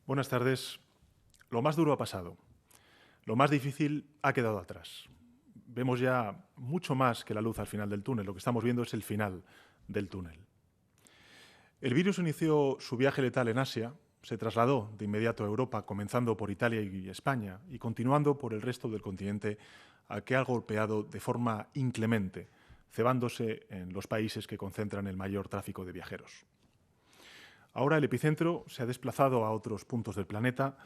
Buenas tardes. Lo más duro ha pasado. Lo más difícil ha quedado atrás. Vemos ya mucho más que la luz al final del túnel. Lo que estamos viendo es el final del túnel. El virus inició su viaje letal en Asia, se trasladó de inmediato a Europa, comenzando por Italia y España, y continuando por el resto del continente, al que ha golpeado de forma inclemente, cebándose en los países que concentran el mayor tráfico de viajeros. Ahora el epicentro se ha desplazado a otros puntos del planeta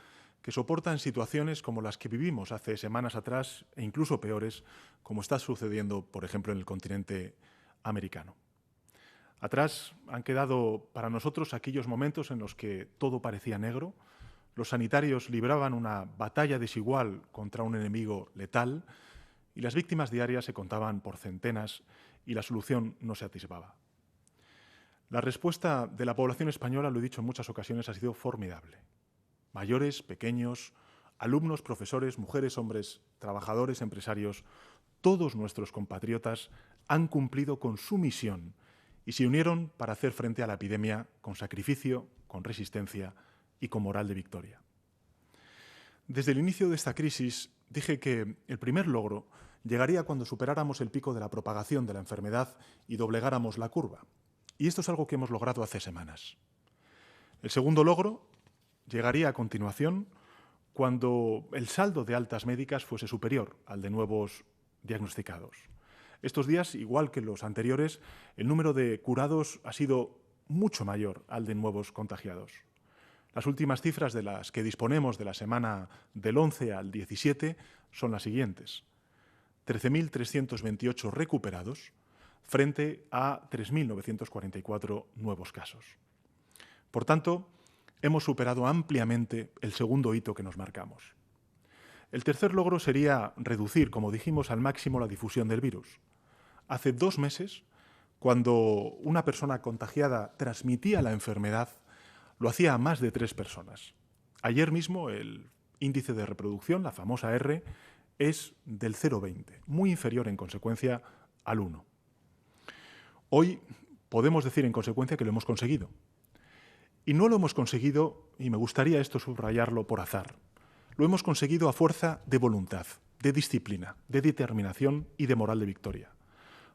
que soportan situaciones como las que vivimos hace semanas atrás e incluso peores, como está sucediendo, por ejemplo, en el continente americano. Atrás han quedado para nosotros aquellos momentos en los que todo parecía negro, los sanitarios libraban una batalla desigual contra un enemigo letal y las víctimas diarias se contaban por centenas y la solución no se atisbaba. La respuesta de la población española, lo he dicho en muchas ocasiones, ha sido formidable. Mayores, pequeños, alumnos, profesores, mujeres, hombres, trabajadores, empresarios, todos nuestros compatriotas han cumplido con su misión y se unieron para hacer frente a la epidemia con sacrificio, con resistencia y con moral de victoria. Desde el inicio de esta crisis dije que el primer logro llegaría cuando superáramos el pico de la propagación de la enfermedad y doblegáramos la curva. Y esto es algo que hemos logrado hace semanas. El segundo logro llegaría a continuación cuando el saldo de altas médicas fuese superior al de nuevos diagnosticados. Estos días, igual que los anteriores, el número de curados ha sido mucho mayor al de nuevos contagiados. Las últimas cifras de las que disponemos de la semana del 11 al 17 son las siguientes. 13.328 recuperados frente a 3.944 nuevos casos. Por tanto, hemos superado ampliamente el segundo hito que nos marcamos. El tercer logro sería reducir, como dijimos, al máximo la difusión del virus. Hace 2 meses, cuando una persona contagiada transmitía la enfermedad, lo hacía a más de 3 personas. Ayer mismo el índice de reproducción, la famosa R, es del 0,20, muy inferior en consecuencia al 1. Hoy podemos decir en consecuencia que lo hemos conseguido. Y no lo hemos conseguido, y me gustaría esto subrayarlo, por azar. Lo hemos conseguido a fuerza de voluntad, de disciplina, de determinación y de moral de victoria.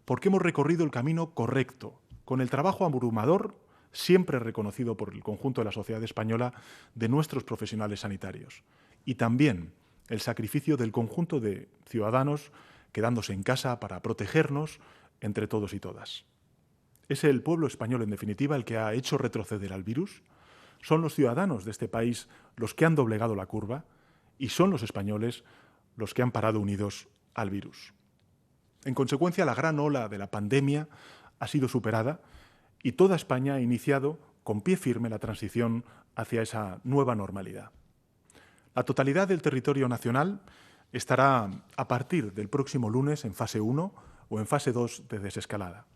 Porque hemos recorrido el camino correcto, con el trabajo abrumador, siempre reconocido por el conjunto de la sociedad española, de nuestros profesionales sanitarios. Y también el sacrificio del conjunto de ciudadanos quedándose en casa para protegernos entre todos y todas. Es el pueblo español, en definitiva, el que ha hecho retroceder al virus. Son los ciudadanos de este país los que han doblegado la curva y son los españoles los que han parado unidos al virus. En consecuencia, la gran ola de la pandemia ha sido superada y toda España ha iniciado con pie firme la transición hacia esa nueva normalidad. La totalidad del territorio nacional estará a partir del próximo lunes en fase 1 o en fase 2 de desescalada.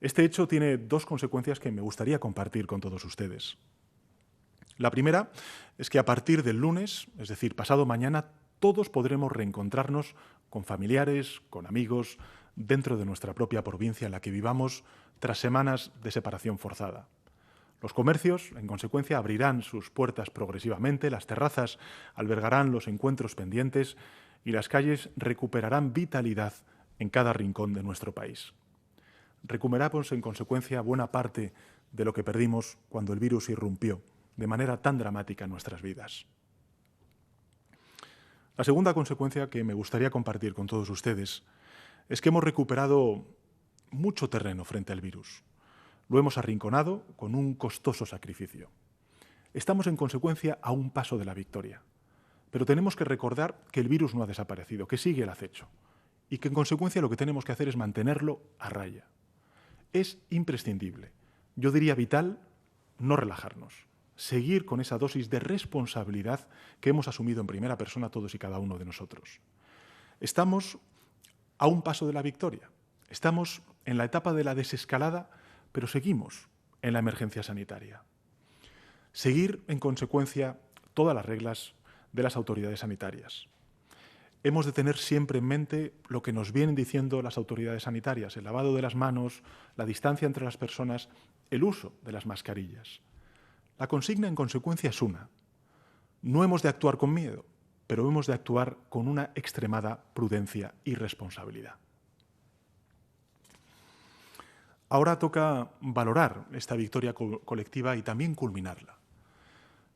Este hecho tiene 2 consecuencias que me gustaría compartir con todos ustedes. La primera es que a partir del lunes, es decir, pasado mañana, todos podremos reencontrarnos con familiares, con amigos, dentro de nuestra propia provincia en la que vivamos tras semanas de separación forzada. Los comercios, en consecuencia, abrirán sus puertas progresivamente, las terrazas albergarán los encuentros pendientes y las calles recuperarán vitalidad en cada rincón de nuestro país. Recuperamos, en consecuencia, buena parte de lo que perdimos cuando el virus irrumpió de manera tan dramática en nuestras vidas. La segunda consecuencia que me gustaría compartir con todos ustedes es que hemos recuperado mucho terreno frente al virus. Lo hemos arrinconado con un costoso sacrificio. Estamos, en consecuencia, a un paso de la victoria. Pero tenemos que recordar que el virus no ha desaparecido, que sigue el acecho y que, en consecuencia, lo que tenemos que hacer es mantenerlo a raya. Es imprescindible, yo diría vital, no relajarnos, seguir con esa dosis de responsabilidad que hemos asumido en primera persona todos y cada uno de nosotros. Estamos a un paso de la victoria, estamos en la etapa de la desescalada, pero seguimos en la emergencia sanitaria. Seguir, en consecuencia, todas las reglas de las autoridades sanitarias. Hemos de tener siempre en mente lo que nos vienen diciendo las autoridades sanitarias, el lavado de las manos, la distancia entre las personas, el uso de las mascarillas. La consigna, en consecuencia, es una: No hemos de actuar con miedo, pero hemos de actuar con una extremada prudencia y responsabilidad. Ahora toca valorar esta victoria colectiva y también culminarla.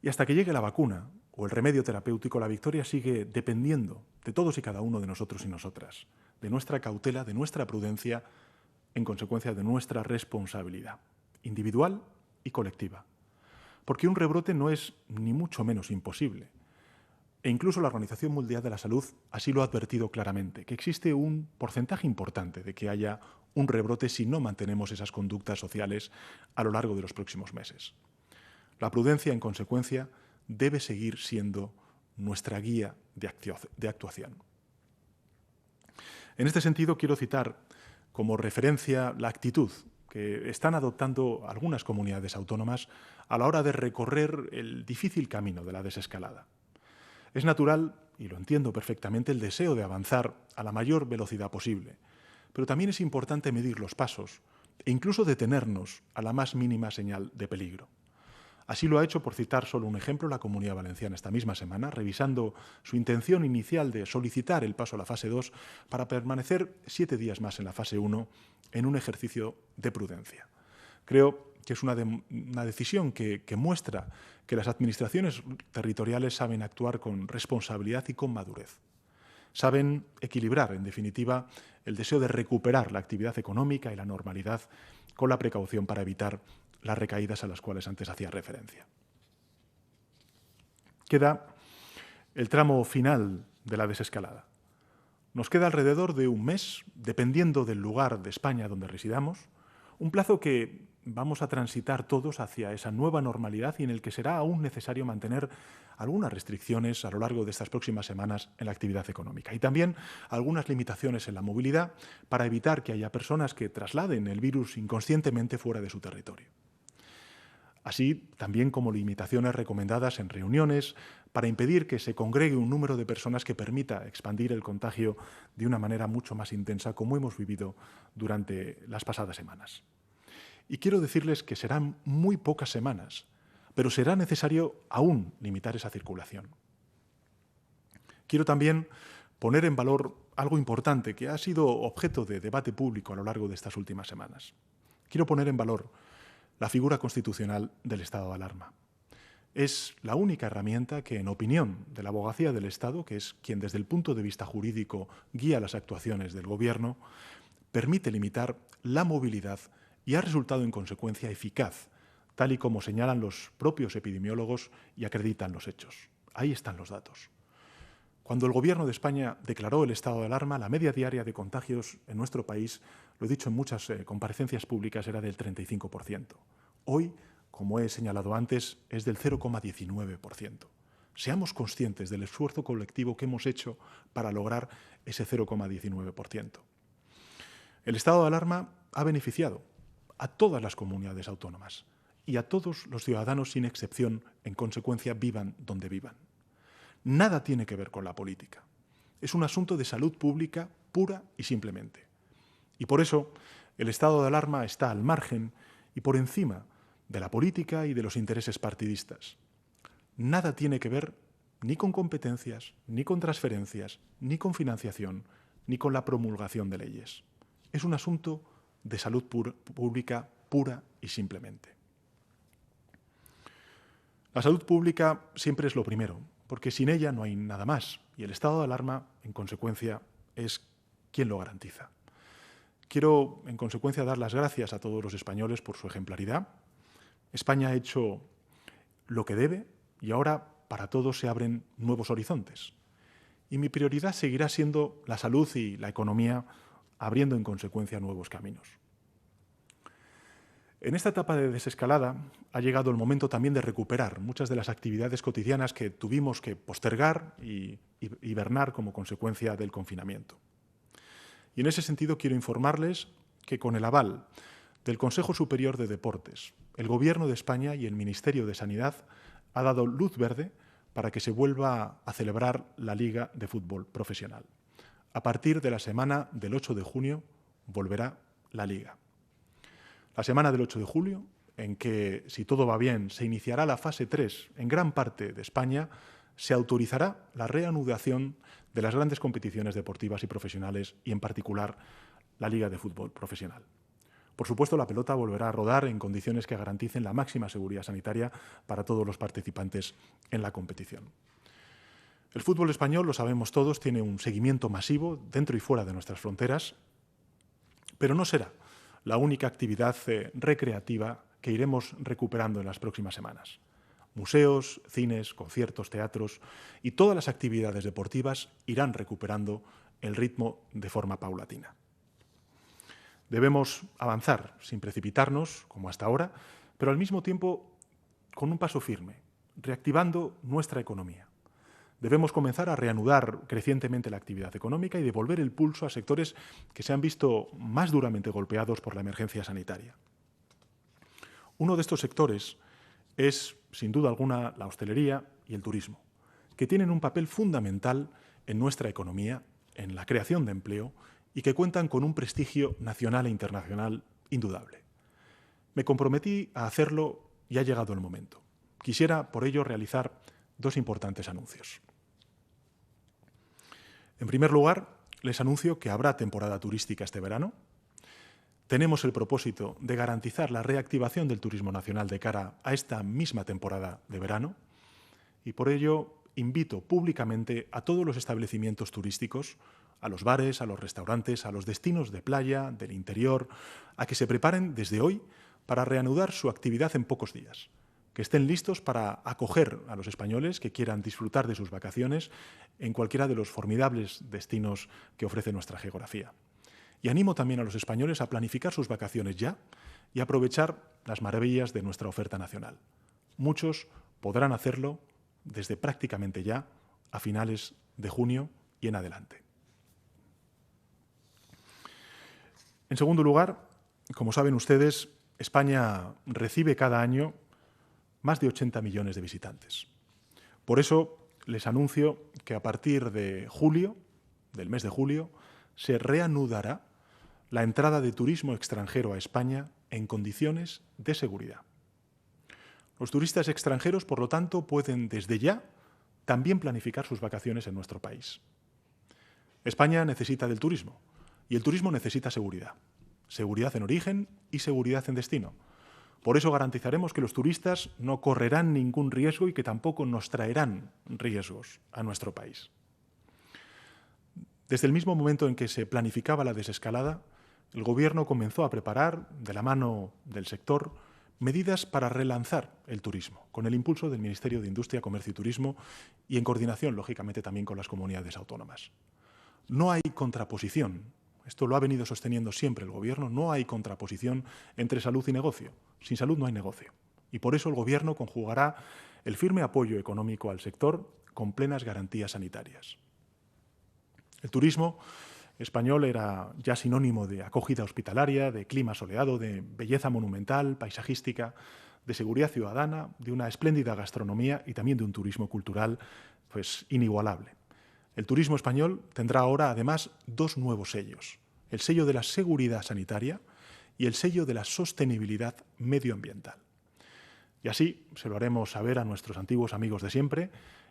Y hasta que llegue la vacuna o el remedio terapéutico, la victoria sigue dependiendo de todos y cada uno de nosotros y nosotras, de nuestra cautela, de nuestra prudencia, en consecuencia de nuestra responsabilidad, individual y colectiva. Porque un rebrote no es ni mucho menos imposible. E incluso la Organización Mundial de la Salud así lo ha advertido claramente, que existe un porcentaje importante de que haya un rebrote si no mantenemos esas conductas sociales a lo largo de los próximos meses. La prudencia, en consecuencia, debe seguir siendo nuestra guía de actuación. En este sentido, quiero citar como referencia la actitud que están adoptando algunas comunidades autónomas a la hora de recorrer el difícil camino de la desescalada. Es natural, y lo entiendo perfectamente, el deseo de avanzar a la mayor velocidad posible, pero también es importante medir los pasos e incluso detenernos a la más mínima señal de peligro. Así lo ha hecho, por citar solo un ejemplo, la Comunidad Valenciana esta misma semana, revisando su intención inicial de solicitar el paso a la fase 2 para permanecer 7 días más en la fase 1 en un ejercicio de prudencia. Creo que es una decisión que muestra que las administraciones territoriales saben actuar con responsabilidad y con madurez. Saben equilibrar, en definitiva, el deseo de recuperar la actividad económica y la normalidad con la precaución para evitar las recaídas a las cuales antes hacía referencia. Queda el tramo final de la desescalada. Nos queda alrededor de un mes, dependiendo del lugar de España donde residamos, un plazo que vamos a transitar todos hacia esa nueva normalidad y en el que será aún necesario mantener algunas restricciones a lo largo de estas próximas semanas en la actividad económica y también algunas limitaciones en la movilidad para evitar que haya personas que trasladen el virus inconscientemente fuera de su territorio. Así también como limitaciones recomendadas en reuniones para impedir que se congregue un número de personas que permita expandir el contagio de una manera mucho más intensa como hemos vivido durante las pasadas semanas. Y quiero decirles que serán muy pocas semanas, pero será necesario aún limitar esa circulación. Quiero también poner en valor algo importante que ha sido objeto de debate público a lo largo de estas últimas semanas. Quiero poner en valor la figura constitucional del estado de alarma. Es la única herramienta que, en opinión de la Abogacía del Estado, que es quien desde el punto de vista jurídico guía las actuaciones del Gobierno, permite limitar la movilidad y ha resultado en consecuencia eficaz, tal y como señalan los propios epidemiólogos y acreditan los hechos. Ahí están los datos. Cuando el Gobierno de España declaró el estado de alarma, la media diaria de contagios en nuestro país, lo he dicho en muchas comparecencias públicas, era del 35%. Hoy, como he señalado antes, es del 0,19%. Seamos conscientes del esfuerzo colectivo que hemos hecho para lograr ese 0,19%. El estado de alarma ha beneficiado a todas las comunidades autónomas y a todos los ciudadanos sin excepción, en consecuencia, vivan donde vivan. Nada tiene que ver con la política. Es un asunto de salud pública pura y simplemente. Y por eso el estado de alarma está al margen y por encima de la política y de los intereses partidistas. Nada tiene que ver ni con competencias, ni con transferencias, ni con financiación, ni con la promulgación de leyes. Es un asunto de salud pública pura y simplemente. La salud pública siempre es lo primero, porque sin ella no hay nada más, y el estado de alarma, en consecuencia, es quien lo garantiza. Quiero, en consecuencia, dar las gracias a todos los españoles por su ejemplaridad. España ha hecho lo que debe y ahora para todos se abren nuevos horizontes. Y mi prioridad seguirá siendo la salud y la economía, abriendo en consecuencia nuevos caminos. En esta etapa de desescalada ha llegado el momento también de recuperar muchas de las actividades cotidianas que tuvimos que postergar y hibernar como consecuencia del confinamiento. Y en ese sentido quiero informarles que con el aval del Consejo Superior de Deportes, el Gobierno de España y el Ministerio de Sanidad ha dado luz verde para que se vuelva a celebrar la Liga de Fútbol Profesional. A partir de la semana del 8 de junio volverá la Liga. La semana del 8 de julio en que, si todo va bien, se iniciará la fase 3 en gran parte de España, se autorizará la reanudación de las grandes competiciones deportivas y profesionales y, en particular, la Liga de Fútbol Profesional. Por supuesto, la pelota volverá a rodar en condiciones que garanticen la máxima seguridad sanitaria para todos los participantes en la competición. El fútbol español, lo sabemos todos, tiene un seguimiento masivo dentro y fuera de nuestras fronteras, pero no será la única actividad recreativa que iremos recuperando en las próximas semanas. Museos, cines, conciertos, teatros y todas las actividades deportivas irán recuperando el ritmo de forma paulatina. Debemos avanzar sin precipitarnos, como hasta ahora, pero al mismo tiempo con un paso firme, reactivando nuestra economía. Debemos comenzar a reanudar crecientemente la actividad económica y devolver el pulso a sectores que se han visto más duramente golpeados por la emergencia sanitaria. Uno de estos sectores es, sin duda alguna, la hostelería y el turismo, que tienen un papel fundamental en nuestra economía, en la creación de empleo y que cuentan con un prestigio nacional e internacional indudable. Me comprometí a hacerlo y ha llegado el momento. Quisiera, por ello, realizar dos importantes anuncios. En primer lugar, les anuncio que habrá temporada turística este verano. Tenemos el propósito de garantizar la reactivación del turismo nacional de cara a esta misma temporada de verano y por ello invito públicamente a todos los establecimientos turísticos, a los bares, a los restaurantes, a los destinos de playa, del interior, a que se preparen desde hoy para reanudar su actividad en pocos días, que estén listos para acoger a los españoles que quieran disfrutar de sus vacaciones en cualquiera de los formidables destinos que ofrece nuestra geografía. Y animo también a los españoles a planificar sus vacaciones ya y aprovechar las maravillas de nuestra oferta nacional. Muchos podrán hacerlo desde prácticamente ya, a finales de junio y en adelante. En segundo lugar, como saben ustedes, España recibe cada año más de 80 millones de visitantes. Por eso les anuncio que a partir de julio, del mes de julio, se reanudará la entrada de turismo extranjero a España en condiciones de seguridad. Los turistas extranjeros, por lo tanto, pueden desde ya también planificar sus vacaciones en nuestro país. España necesita del turismo y el turismo necesita seguridad. Seguridad en origen y seguridad en destino. Por eso garantizaremos que los turistas no correrán ningún riesgo y que tampoco nos traerán riesgos a nuestro país. Desde el mismo momento en que se planificaba la desescalada, el Gobierno comenzó a preparar, de la mano del sector, medidas para relanzar el turismo, con el impulso del Ministerio de Industria, Comercio y Turismo y en coordinación, lógicamente, también con las comunidades autónomas. No hay contraposición, esto lo ha venido sosteniendo siempre el Gobierno, no hay contraposición entre salud y negocio. Sin salud no hay negocio. Y por eso el Gobierno conjugará el firme apoyo económico al sector con plenas garantías sanitarias. El turismo español era ya sinónimo de acogida hospitalaria, de clima soleado, de belleza monumental, paisajística, de seguridad ciudadana, de una espléndida gastronomía y también de un turismo cultural inigualable. El turismo español tendrá ahora, además, dos nuevos sellos: el sello de la seguridad sanitaria y el sello de la sostenibilidad medioambiental. Y así se lo haremos saber a nuestros antiguos amigos de siempre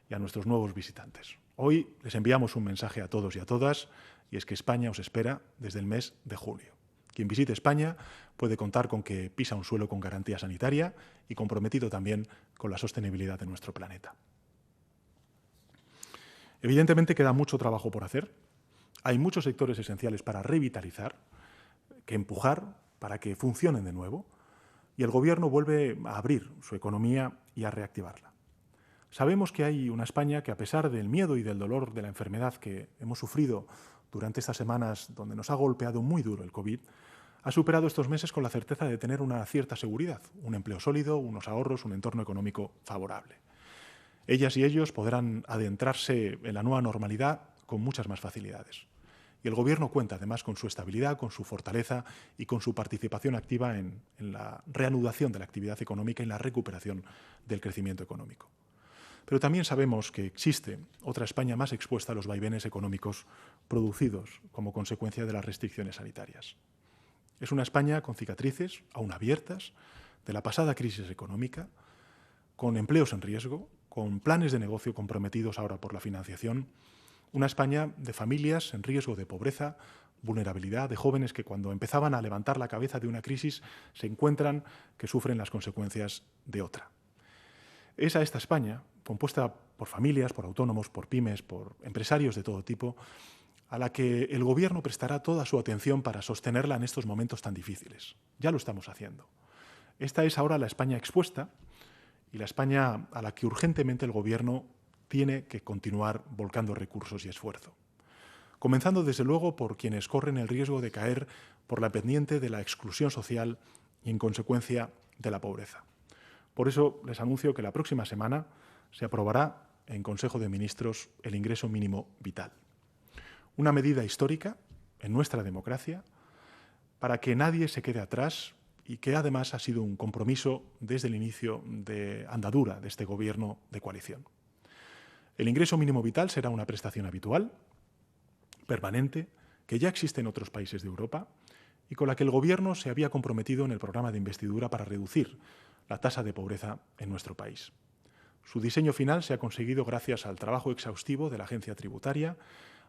y a nuestros nuevos visitantes. Hoy les enviamos un mensaje a todos y a todas, y es que España os espera desde el mes de julio. Quien visite España puede contar con que pisa un suelo con garantía sanitaria y comprometido también con la sostenibilidad de nuestro planeta. Evidentemente queda mucho trabajo por hacer. Hay muchos sectores esenciales para revitalizar, que empujar para que funcionen de nuevo, y el Gobierno vuelve a abrir su economía y a reactivarla. Sabemos que hay una España que, a pesar del miedo y del dolor de la enfermedad que hemos sufrido durante estas semanas donde nos ha golpeado muy duro el COVID, ha superado estos meses con la certeza de tener una cierta seguridad, un empleo sólido, unos ahorros, un entorno económico favorable. Ellas y ellos podrán adentrarse en la nueva normalidad con muchas más facilidades. Y el Gobierno cuenta además con su estabilidad, con su fortaleza y con su participación activa en la reanudación de la actividad económica y en la recuperación del crecimiento económico. Pero también sabemos que existe otra España más expuesta a los vaivenes económicos producidos como consecuencia de las restricciones sanitarias. Es una España con cicatrices aún abiertas de la pasada crisis económica, con empleos en riesgo, con planes de negocio comprometidos ahora por la financiación, una España de familias en riesgo de pobreza, vulnerabilidad, de jóvenes que cuando empezaban a levantar la cabeza de una crisis se encuentran que sufren las consecuencias de otra. Es a esta España, compuesta por familias, por autónomos, por pymes, por empresarios de todo tipo, a la que el Gobierno prestará toda su atención para sostenerla en estos momentos tan difíciles. Ya lo estamos haciendo. Esta es ahora la España expuesta y la España a la que urgentemente el Gobierno tiene que continuar volcando recursos y esfuerzo. Comenzando, desde luego, por quienes corren el riesgo de caer por la pendiente de la exclusión social y, en consecuencia, de la pobreza. Por eso les anuncio que la próxima semana se aprobará en Consejo de Ministros el ingreso mínimo vital. Una medida histórica en nuestra democracia para que nadie se quede atrás y que además ha sido un compromiso desde el inicio de andadura de este Gobierno de coalición. El ingreso mínimo vital será una prestación habitual, permanente, que ya existe en otros países de Europa y con la que el Gobierno se había comprometido en el programa de investidura para reducir la tasa de pobreza en nuestro país. Su diseño final se ha conseguido gracias al trabajo exhaustivo de la Agencia Tributaria,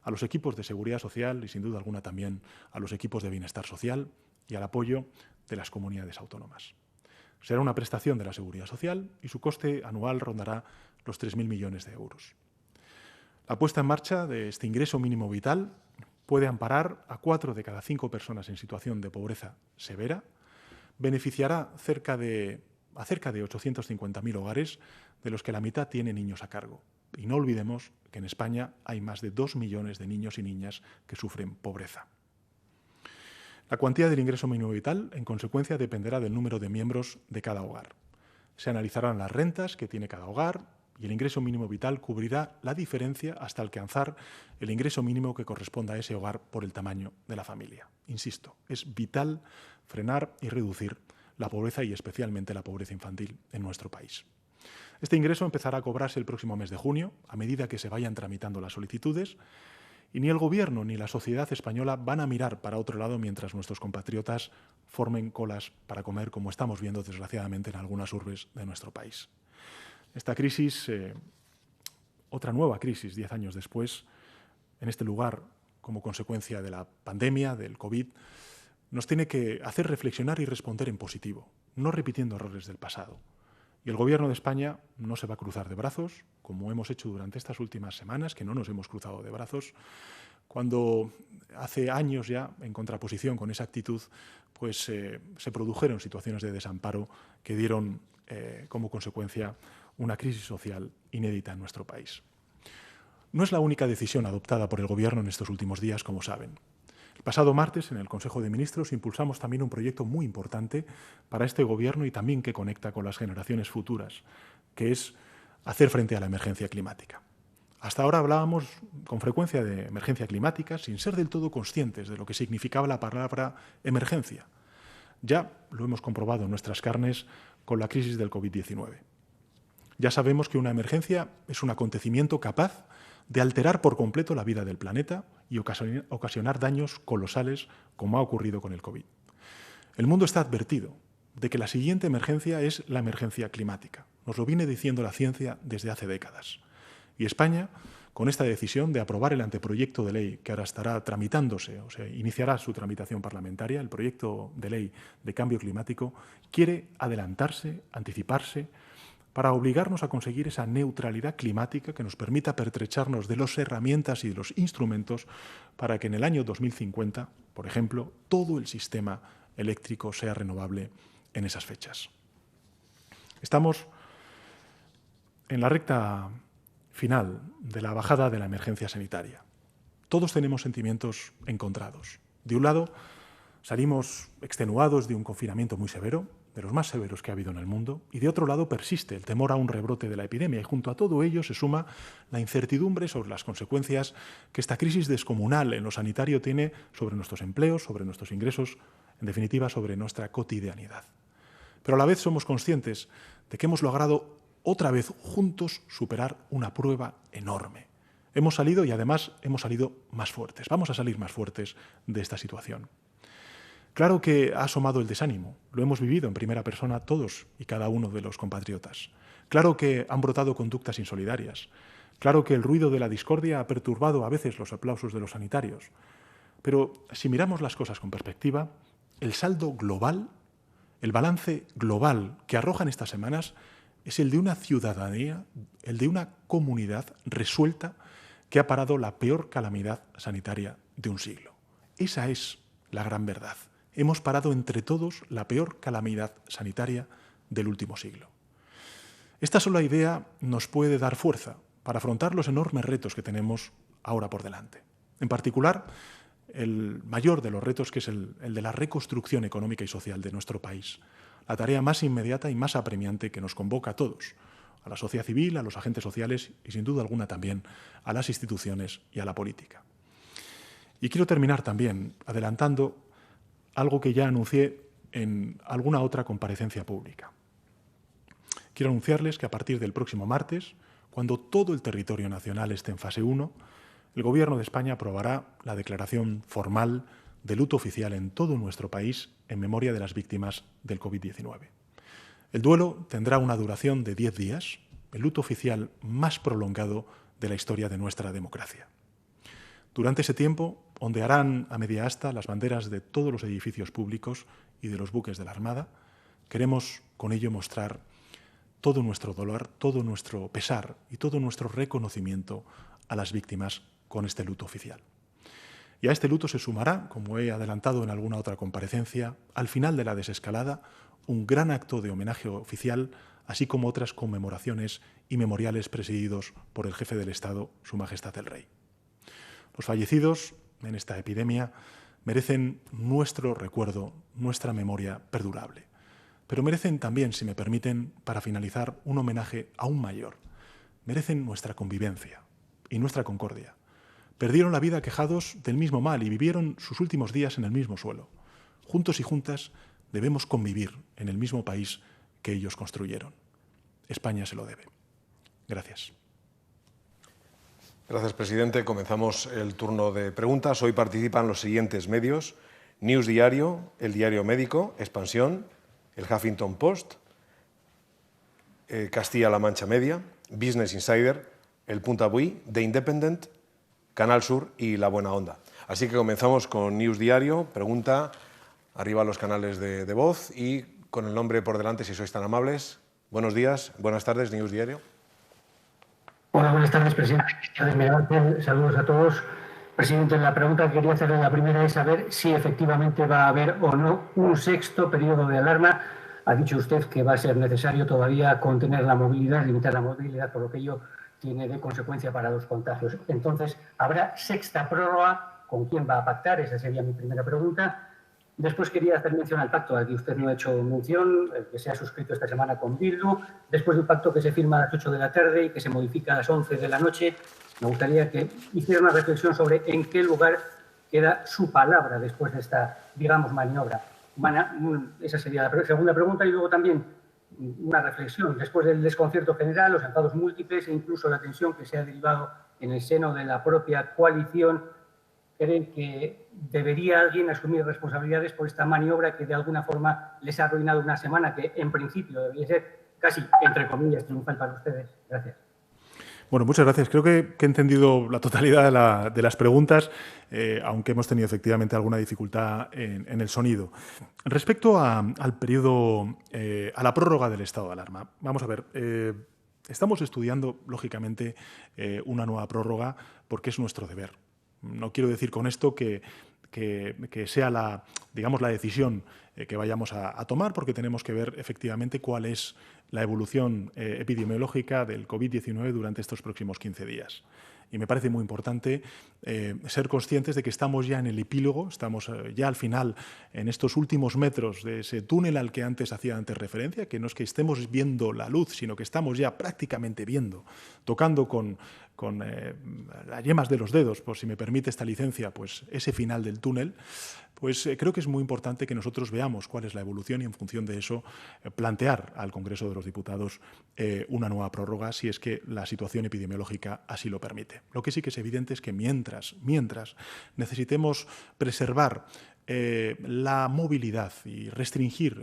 a los equipos de seguridad social y, sin duda alguna, también a los equipos de bienestar social y al apoyo de las comunidades autónomas. Será una prestación de la seguridad social y su coste anual rondará los 3.000 millones de euros. La puesta en marcha de este ingreso mínimo vital puede amparar a 4 de cada 5 personas en situación de pobreza severa, beneficiará a cerca de 850.000 hogares, de los que la mitad tiene niños a cargo. Y no olvidemos que en España hay más de 2 millones de niños y niñas que sufren pobreza. La cuantía del ingreso mínimo vital, en consecuencia, dependerá del número de miembros de cada hogar. Se analizarán las rentas que tiene cada hogar y el ingreso mínimo vital cubrirá la diferencia hasta alcanzar el ingreso mínimo que corresponda a ese hogar por el tamaño de la familia. Insisto, es vital frenar y reducir la pobreza y especialmente la pobreza infantil en nuestro país. Este ingreso empezará a cobrarse el próximo mes de junio, a medida que se vayan tramitando las solicitudes, y ni el Gobierno ni la sociedad española van a mirar para otro lado mientras nuestros compatriotas formen colas para comer, como estamos viendo desgraciadamente en algunas urbes de nuestro país. Esta crisis, otra nueva crisis 10 años después, en este lugar, como consecuencia de la pandemia, del COVID, nos tiene que hacer reflexionar y responder en positivo, no repitiendo errores del pasado. Y el Gobierno de España no se va a cruzar de brazos, como hemos hecho durante estas últimas semanas, que no nos hemos cruzado de brazos, cuando hace años ya, en contraposición con esa actitud, pues se produjeron situaciones de desamparo que dieron como consecuencia una crisis social inédita en nuestro país. No es la única decisión adoptada por el Gobierno en estos últimos días, como saben. El pasado martes, en el Consejo de Ministros, impulsamos también un proyecto muy importante para este Gobierno y también que conecta con las generaciones futuras, que es hacer frente a la emergencia climática. Hasta ahora hablábamos con frecuencia de emergencia climática sin ser del todo conscientes de lo que significaba la palabra emergencia. Ya lo hemos comprobado en nuestras carnes con la crisis del COVID-19. Ya sabemos que una emergencia es un acontecimiento capaz de alterar por completo la vida del planeta y ocasionar daños colosales, como ha ocurrido con el COVID. El mundo está advertido de que la siguiente emergencia es la emergencia climática. Nos lo viene diciendo la ciencia desde hace décadas. Y España, con esta decisión de aprobar el anteproyecto de ley que ahora estará tramitándose, o sea, iniciará su tramitación parlamentaria, el proyecto de ley de cambio climático, quiere adelantarse, anticiparse, para obligarnos a conseguir esa neutralidad climática que nos permita pertrecharnos de las herramientas y de los instrumentos para que en el año 2050, por ejemplo, todo el sistema eléctrico sea renovable en esas fechas. Estamos en la recta final de la bajada de la emergencia sanitaria. Todos tenemos sentimientos encontrados. De un lado, salimos extenuados de un confinamiento muy severo, de los más severos que ha habido en el mundo, y de otro lado persiste el temor a un rebrote de la epidemia, y junto a todo ello se suma la incertidumbre sobre las consecuencias que esta crisis descomunal en lo sanitario tiene sobre nuestros empleos, sobre nuestros ingresos, en definitiva, sobre nuestra cotidianidad. Pero a la vez somos conscientes de que hemos logrado otra vez juntos superar una prueba enorme. Hemos salido y además hemos salido más fuertes. Vamos a salir más fuertes de esta situación. Claro que ha asomado el desánimo, lo hemos vivido en primera persona todos y cada uno de los compatriotas. Claro que han brotado conductas insolidarias. Claro que el ruido de la discordia ha perturbado a veces los aplausos de los sanitarios. Pero si miramos las cosas con perspectiva, el saldo global, el balance global que arrojan estas semanas es el de una ciudadanía, el de una comunidad resuelta que ha parado la peor calamidad sanitaria de un siglo. Esa es la gran verdad. Hemos parado entre todos la peor calamidad sanitaria del último siglo. Esta sola idea nos puede dar fuerza para afrontar los enormes retos que tenemos ahora por delante. En particular, el mayor de los retos, que es el de la reconstrucción económica y social de nuestro país. La tarea más inmediata y más apremiante que nos convoca a todos, a la sociedad civil, a los agentes sociales y, sin duda alguna, también a las instituciones y a la política. Y quiero terminar también adelantando algo que ya anuncié en alguna otra comparecencia pública. Quiero anunciarles que a partir del próximo martes, cuando todo el territorio nacional esté en fase 1, el Gobierno de España aprobará la declaración formal de luto oficial en todo nuestro país en memoria de las víctimas del COVID-19. El duelo tendrá una duración de 10 días, el luto oficial más prolongado de la historia de nuestra democracia. Durante ese tiempo ondearán a media asta las banderas de todos los edificios públicos y de los buques de la Armada. Queremos con ello mostrar todo nuestro dolor, todo nuestro pesar y todo nuestro reconocimiento a las víctimas con este luto oficial. Y a este luto se sumará, como he adelantado en alguna otra comparecencia, al final de la desescalada, un gran acto de homenaje oficial, así como otras conmemoraciones y memoriales presididos por el jefe del Estado, Su Majestad el Rey. Los fallecidos en esta epidemia merecen nuestro recuerdo, nuestra memoria perdurable. Pero merecen también, si me permiten, para finalizar, un homenaje aún mayor. Merecen nuestra convivencia y nuestra concordia. Perdieron la vida quejados del mismo mal y vivieron sus últimos días en el mismo suelo. Juntos y juntas debemos convivir en el mismo país que ellos construyeron. España se lo debe. Gracias. Gracias, presidente. Comenzamos el turno de preguntas. Hoy participan los siguientes medios: News Diario, El Diario Médico, Expansión, el Huffington Post, Castilla-La Mancha Media, Business Insider, El Punt Avui, The Independent, Canal Sur y La Buena Onda. Así que comenzamos con News Diario. Pregunta, arriba los canales de voz y con el nombre por delante, si sois tan amables. Buenos días, buenas tardes, News Diario. Hola, buenas tardes, presidente. Saludos a todos. Presidente, la pregunta que quería hacerle, la primera es saber si efectivamente va a haber o no un sexto periodo de alarma. Ha dicho usted que va a ser necesario todavía contener la movilidad, limitar la movilidad, por lo que ello tiene de consecuencia para los contagios. Entonces, ¿habrá sexta prórroga? ¿Con quién va a pactar? Esa sería mi primera pregunta. Después quería hacer mención al pacto al que usted no ha hecho mención, el que se ha suscrito esta semana con Bildu. Después del pacto que se firma a las 8 de la tarde y que se modifica a las 11 de la noche, me gustaría que hiciera una reflexión sobre en qué lugar queda su palabra después de esta, digamos, maniobra. Esa sería la segunda pregunta. Y luego también una reflexión. Después del desconcierto general, los enfados múltiples e incluso la tensión que se ha derivado en el seno de la propia coalición, ¿creen que debería alguien asumir responsabilidades por esta maniobra que de alguna forma les ha arruinado una semana que en principio debería ser casi, entre comillas, triunfal para ustedes? Gracias. Bueno, muchas gracias. Creo que he entendido la totalidad de las preguntas, aunque hemos tenido efectivamente alguna dificultad en el sonido. Respecto al periodo, a la prórroga del estado de alarma, vamos a ver. Estamos estudiando, lógicamente, una nueva prórroga porque es nuestro deber. No quiero decir con esto que sea la decisión que vayamos a tomar, porque tenemos que ver efectivamente cuál es la evolución epidemiológica del COVID-19 durante estos próximos 15 días. Y me parece muy importante ser conscientes de que estamos ya en el epílogo, estamos ya al final, en estos últimos metros de ese túnel al que hacía referencia, que no es que estemos viendo la luz, sino que estamos ya prácticamente viendo, tocando con las yemas de los dedos, por si me permite esta licencia, pues ese final del túnel. Pues creo que es muy importante que nosotros veamos cuál es la evolución y en función de eso plantear al Congreso de los Diputados una nueva prórroga si es que la situación epidemiológica así lo permite. Lo que sí que es evidente es que mientras necesitemos preservar la movilidad y restringir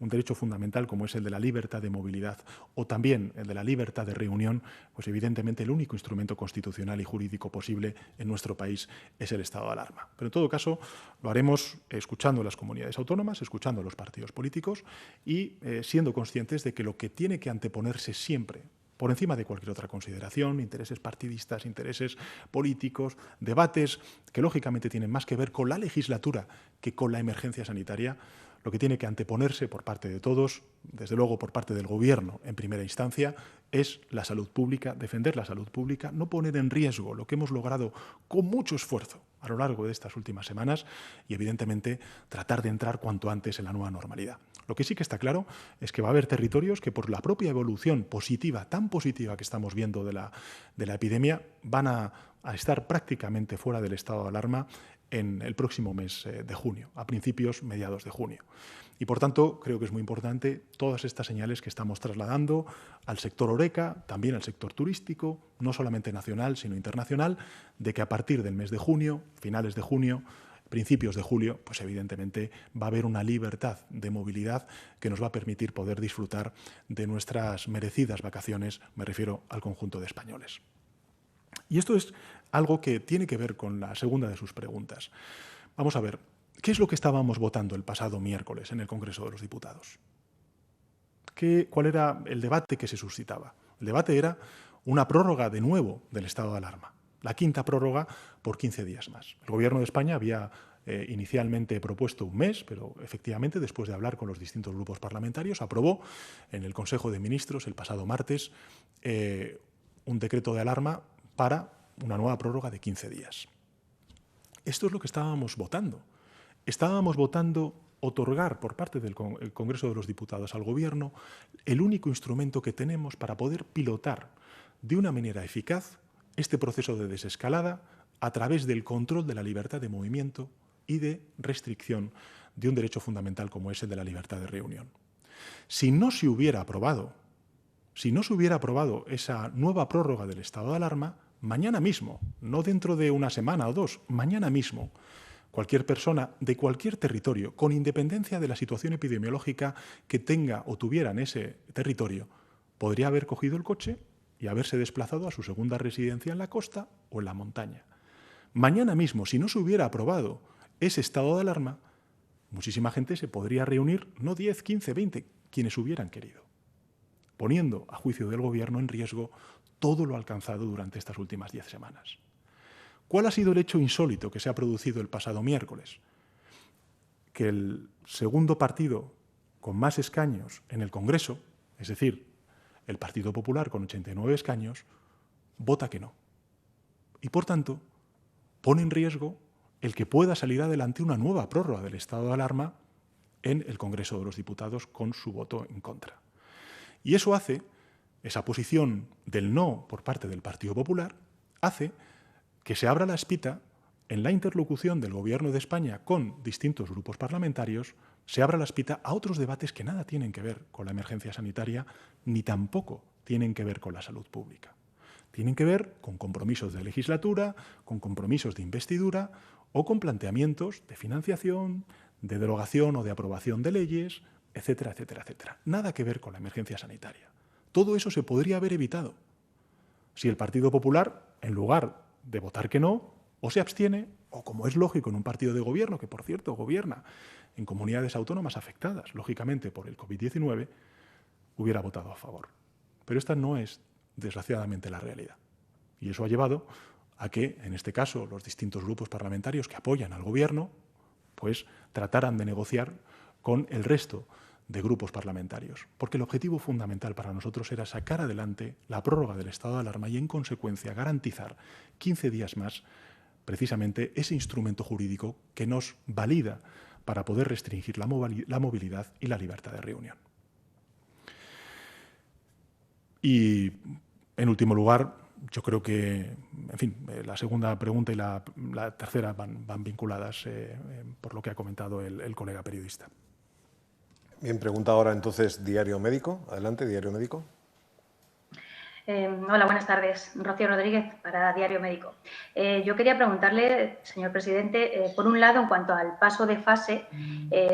un derecho fundamental como es el de la libertad de movilidad o también el de la libertad de reunión, pues evidentemente el único instrumento constitucional y jurídico posible en nuestro país es el estado de alarma. Pero en todo caso lo haremos escuchando a las comunidades autónomas, escuchando a los partidos políticos y siendo conscientes de que lo que tiene que anteponerse siempre, por encima de cualquier otra consideración, intereses partidistas, intereses políticos, debates que lógicamente tienen más que ver con la legislatura que con la emergencia sanitaria, lo que tiene que anteponerse por parte de todos, desde luego por parte del Gobierno en primera instancia, es la salud pública, defender la salud pública, no poner en riesgo lo que hemos logrado con mucho esfuerzo a lo largo de estas últimas semanas y, evidentemente, tratar de entrar cuanto antes en la nueva normalidad. Lo que sí que está claro es que va a haber territorios que, por la propia evolución positiva, tan positiva que estamos viendo de la epidemia, van a estar prácticamente fuera del estado de alarma en el próximo mes de junio, a principios, mediados de junio. Y, por tanto, creo que es muy importante todas estas señales que estamos trasladando al sector horeca, también al sector turístico, no solamente nacional, sino internacional, de que a partir del mes de junio, finales de junio, principios de julio, pues evidentemente va a haber una libertad de movilidad que nos va a permitir poder disfrutar de nuestras merecidas vacaciones, me refiero al conjunto de españoles. Y esto es algo que tiene que ver con la segunda de sus preguntas. Vamos a ver, ¿qué es lo que estábamos votando el pasado miércoles en el Congreso de los Diputados? ¿Cuál era el debate que se suscitaba? El debate era una prórroga de nuevo del estado de alarma, la quinta prórroga por 15 días más. El Gobierno de España había inicialmente propuesto un mes, pero efectivamente, después de hablar con los distintos grupos parlamentarios, aprobó en el Consejo de Ministros el pasado martes un decreto de alarma para una nueva prórroga de 15 días. Esto es lo que estábamos votando. Estábamos votando otorgar por parte del Congreso de los Diputados al Gobierno el único instrumento que tenemos para poder pilotar de una manera eficaz este proceso de desescalada a través del control de la libertad de movimiento y de restricción de un derecho fundamental como es el de la libertad de reunión. Si no se hubiera aprobado esa nueva prórroga del estado de alarma, mañana mismo, no dentro de una semana o dos, mañana mismo, cualquier persona de cualquier territorio, con independencia de la situación epidemiológica que tenga o tuviera en ese territorio, podría haber cogido el coche y haberse desplazado a su segunda residencia en la costa o en la montaña. Mañana mismo, si no se hubiera aprobado ese estado de alarma, muchísima gente se podría reunir, no 10, 15, 20, quienes hubieran querido, poniendo a juicio del Gobierno en riesgo todo lo alcanzado durante estas últimas 10 semanas. ¿Cuál ha sido el hecho insólito que se ha producido el pasado miércoles? Que el segundo partido con más escaños en el Congreso, es decir, el Partido Popular con 89 escaños, vota que no. Y, por tanto, pone en riesgo el que pueda salir adelante una nueva prórroga del estado de alarma en el Congreso de los Diputados con su voto en contra. Y eso hace, esa posición del no por parte del Partido Popular, hace que se abra la espita en la interlocución del Gobierno de España con distintos grupos parlamentarios, se abra la espita a otros debates que nada tienen que ver con la emergencia sanitaria ni tampoco tienen que ver con la salud pública. Tienen que ver con compromisos de legislatura, con compromisos de investidura o con planteamientos de financiación, de derogación o de aprobación de leyes, etcétera, etcétera, etcétera. Nada que ver con la emergencia sanitaria. Todo eso se podría haber evitado si el Partido Popular, en lugar de votar que no, o se abstiene, o como es lógico en un partido de gobierno, que por cierto gobierna en comunidades autónomas afectadas, lógicamente, por el COVID-19, hubiera votado a favor. Pero esta no es, desgraciadamente, la realidad. Y eso ha llevado a que, en este caso, los distintos grupos parlamentarios que apoyan al Gobierno, pues trataran de negociar con el resto de grupos parlamentarios. Porque el objetivo fundamental para nosotros era sacar adelante la prórroga del estado de alarma y, en consecuencia, garantizar 15 días más precisamente ese instrumento jurídico que nos valida para poder restringir la movilidad y la libertad de reunión. Y, en último lugar, yo creo que, en fin, la segunda pregunta y la tercera van vinculadas por lo que ha comentado el colega periodista. Bien, pregunta ahora entonces Diario Médico. Adelante, Diario Médico. Hola, buenas tardes. Rocío Rodríguez, para Diario Médico. Yo quería preguntarle, señor presidente, por un lado, en cuanto al paso de fase,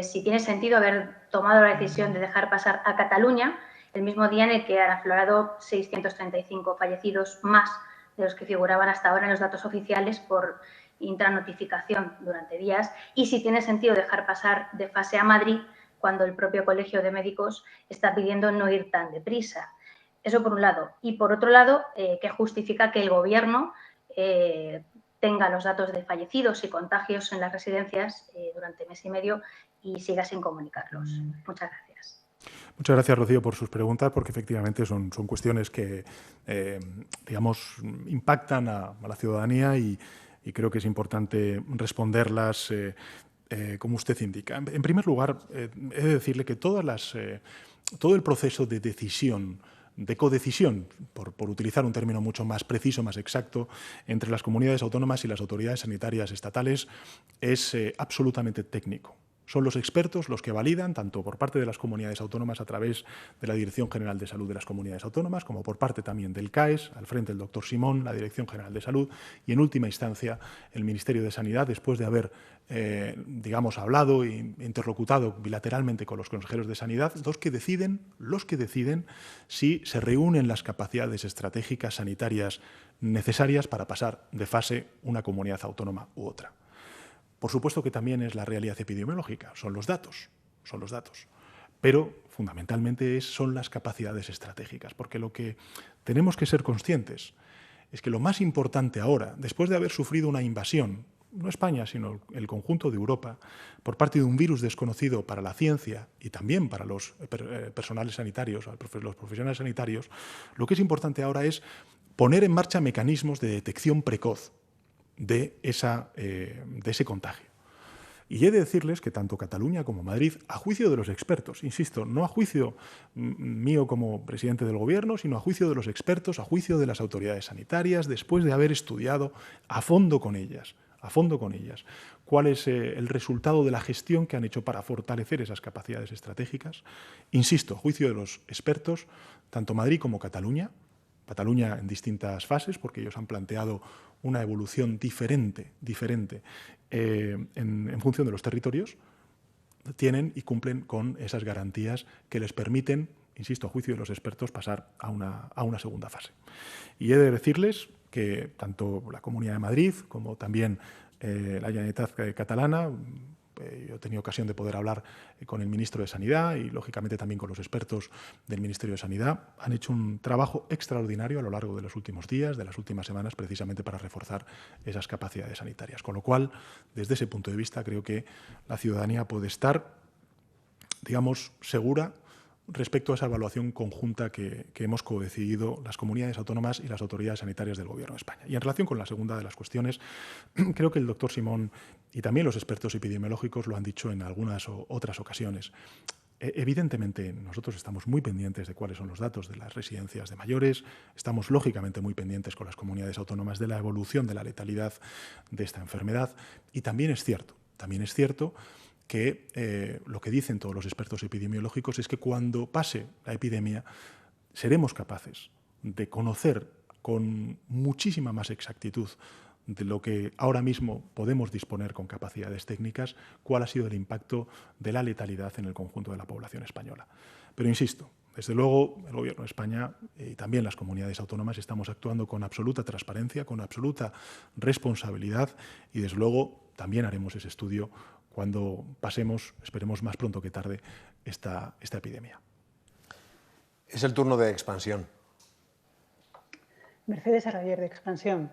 si tiene sentido haber tomado la decisión de dejar pasar a Cataluña el mismo día en el que han aflorado 635 fallecidos más de los que figuraban hasta ahora en los datos oficiales por intranotificación durante días, y si tiene sentido dejar pasar de fase a Madrid cuando el propio Colegio de Médicos está pidiendo no ir tan deprisa. Eso por un lado. Y por otro lado, que justifica que el Gobierno tenga los datos de fallecidos y contagios en las residencias durante mes y medio y siga sin comunicarlos. Muchas gracias. Muchas gracias, Rocío, por sus preguntas, porque efectivamente son cuestiones que, digamos, impactan a la ciudadanía y creo que es importante responderlas como usted indica. En primer lugar, he de decirle que todo el proceso de decisión, de codecisión, por utilizar un término mucho más preciso, más exacto, entre las comunidades autónomas y las autoridades sanitarias estatales es absolutamente técnico. Son los expertos los que validan, tanto por parte de las comunidades autónomas a través de la Dirección General de Salud de las Comunidades Autónomas, como por parte también del CAES, al frente del doctor Simón, la Dirección General de Salud, y en última instancia el Ministerio de Sanidad, después de haber, digamos, hablado e interlocutado bilateralmente con los consejeros de Sanidad, los que deciden si se reúnen las capacidades estratégicas sanitarias necesarias para pasar de fase una comunidad autónoma u otra. Por supuesto que también es la realidad epidemiológica, son los datos, pero fundamentalmente son las capacidades estratégicas, porque lo que tenemos que ser conscientes es que lo más importante ahora, después de haber sufrido una invasión, no España, sino el conjunto de Europa, por parte de un virus desconocido para la ciencia y también para los personales sanitarios, los profesionales sanitarios, lo que es importante ahora es poner en marcha mecanismos de detección precoz de ese contagio. Y he de decirles que tanto Cataluña como Madrid, a juicio de los expertos, insisto, no a juicio mío como presidente del Gobierno, sino a juicio de los expertos, a juicio de las autoridades sanitarias, después de haber estudiado a fondo con ellas, cuál es el resultado de la gestión que han hecho para fortalecer esas capacidades estratégicas. Insisto, a juicio de los expertos, tanto Madrid como Cataluña en distintas fases, porque ellos han planteado una evolución diferente en función de los territorios, tienen y cumplen con esas garantías que les permiten, insisto, a juicio de los expertos, pasar a una segunda fase. Y he de decirles que tanto la Comunidad de Madrid como también la Generalitat catalana, yo he tenido ocasión de poder hablar con el ministro de Sanidad y, lógicamente, también con los expertos del Ministerio de Sanidad. Han hecho un trabajo extraordinario a lo largo de los últimos días, de las últimas semanas, precisamente para reforzar esas capacidades sanitarias. Con lo cual, desde ese punto de vista, creo que la ciudadanía puede estar, digamos, segura respecto a esa evaluación conjunta que hemos codecidido las comunidades autónomas y las autoridades sanitarias del Gobierno de España. Y en relación con la segunda de las cuestiones, creo que el doctor Simón y también los expertos epidemiológicos lo han dicho en algunas otras ocasiones. Evidentemente, nosotros estamos muy pendientes de cuáles son los datos de las residencias de mayores, estamos lógicamente muy pendientes con las comunidades autónomas de la evolución de la letalidad de esta enfermedad, y también es cierto que lo que dicen todos los expertos epidemiológicos es que cuando pase la epidemia seremos capaces de conocer con muchísima más exactitud de lo que ahora mismo podemos disponer con capacidades técnicas, cuál ha sido el impacto de la letalidad en el conjunto de la población española. Pero insisto, desde luego el Gobierno de España y también las comunidades autónomas estamos actuando con absoluta transparencia, con absoluta responsabilidad, y desde luego también haremos ese estudio cuando pasemos, esperemos más pronto que tarde, esta epidemia. Es el turno de Expansión. Mercedes Arrayer, de Expansión.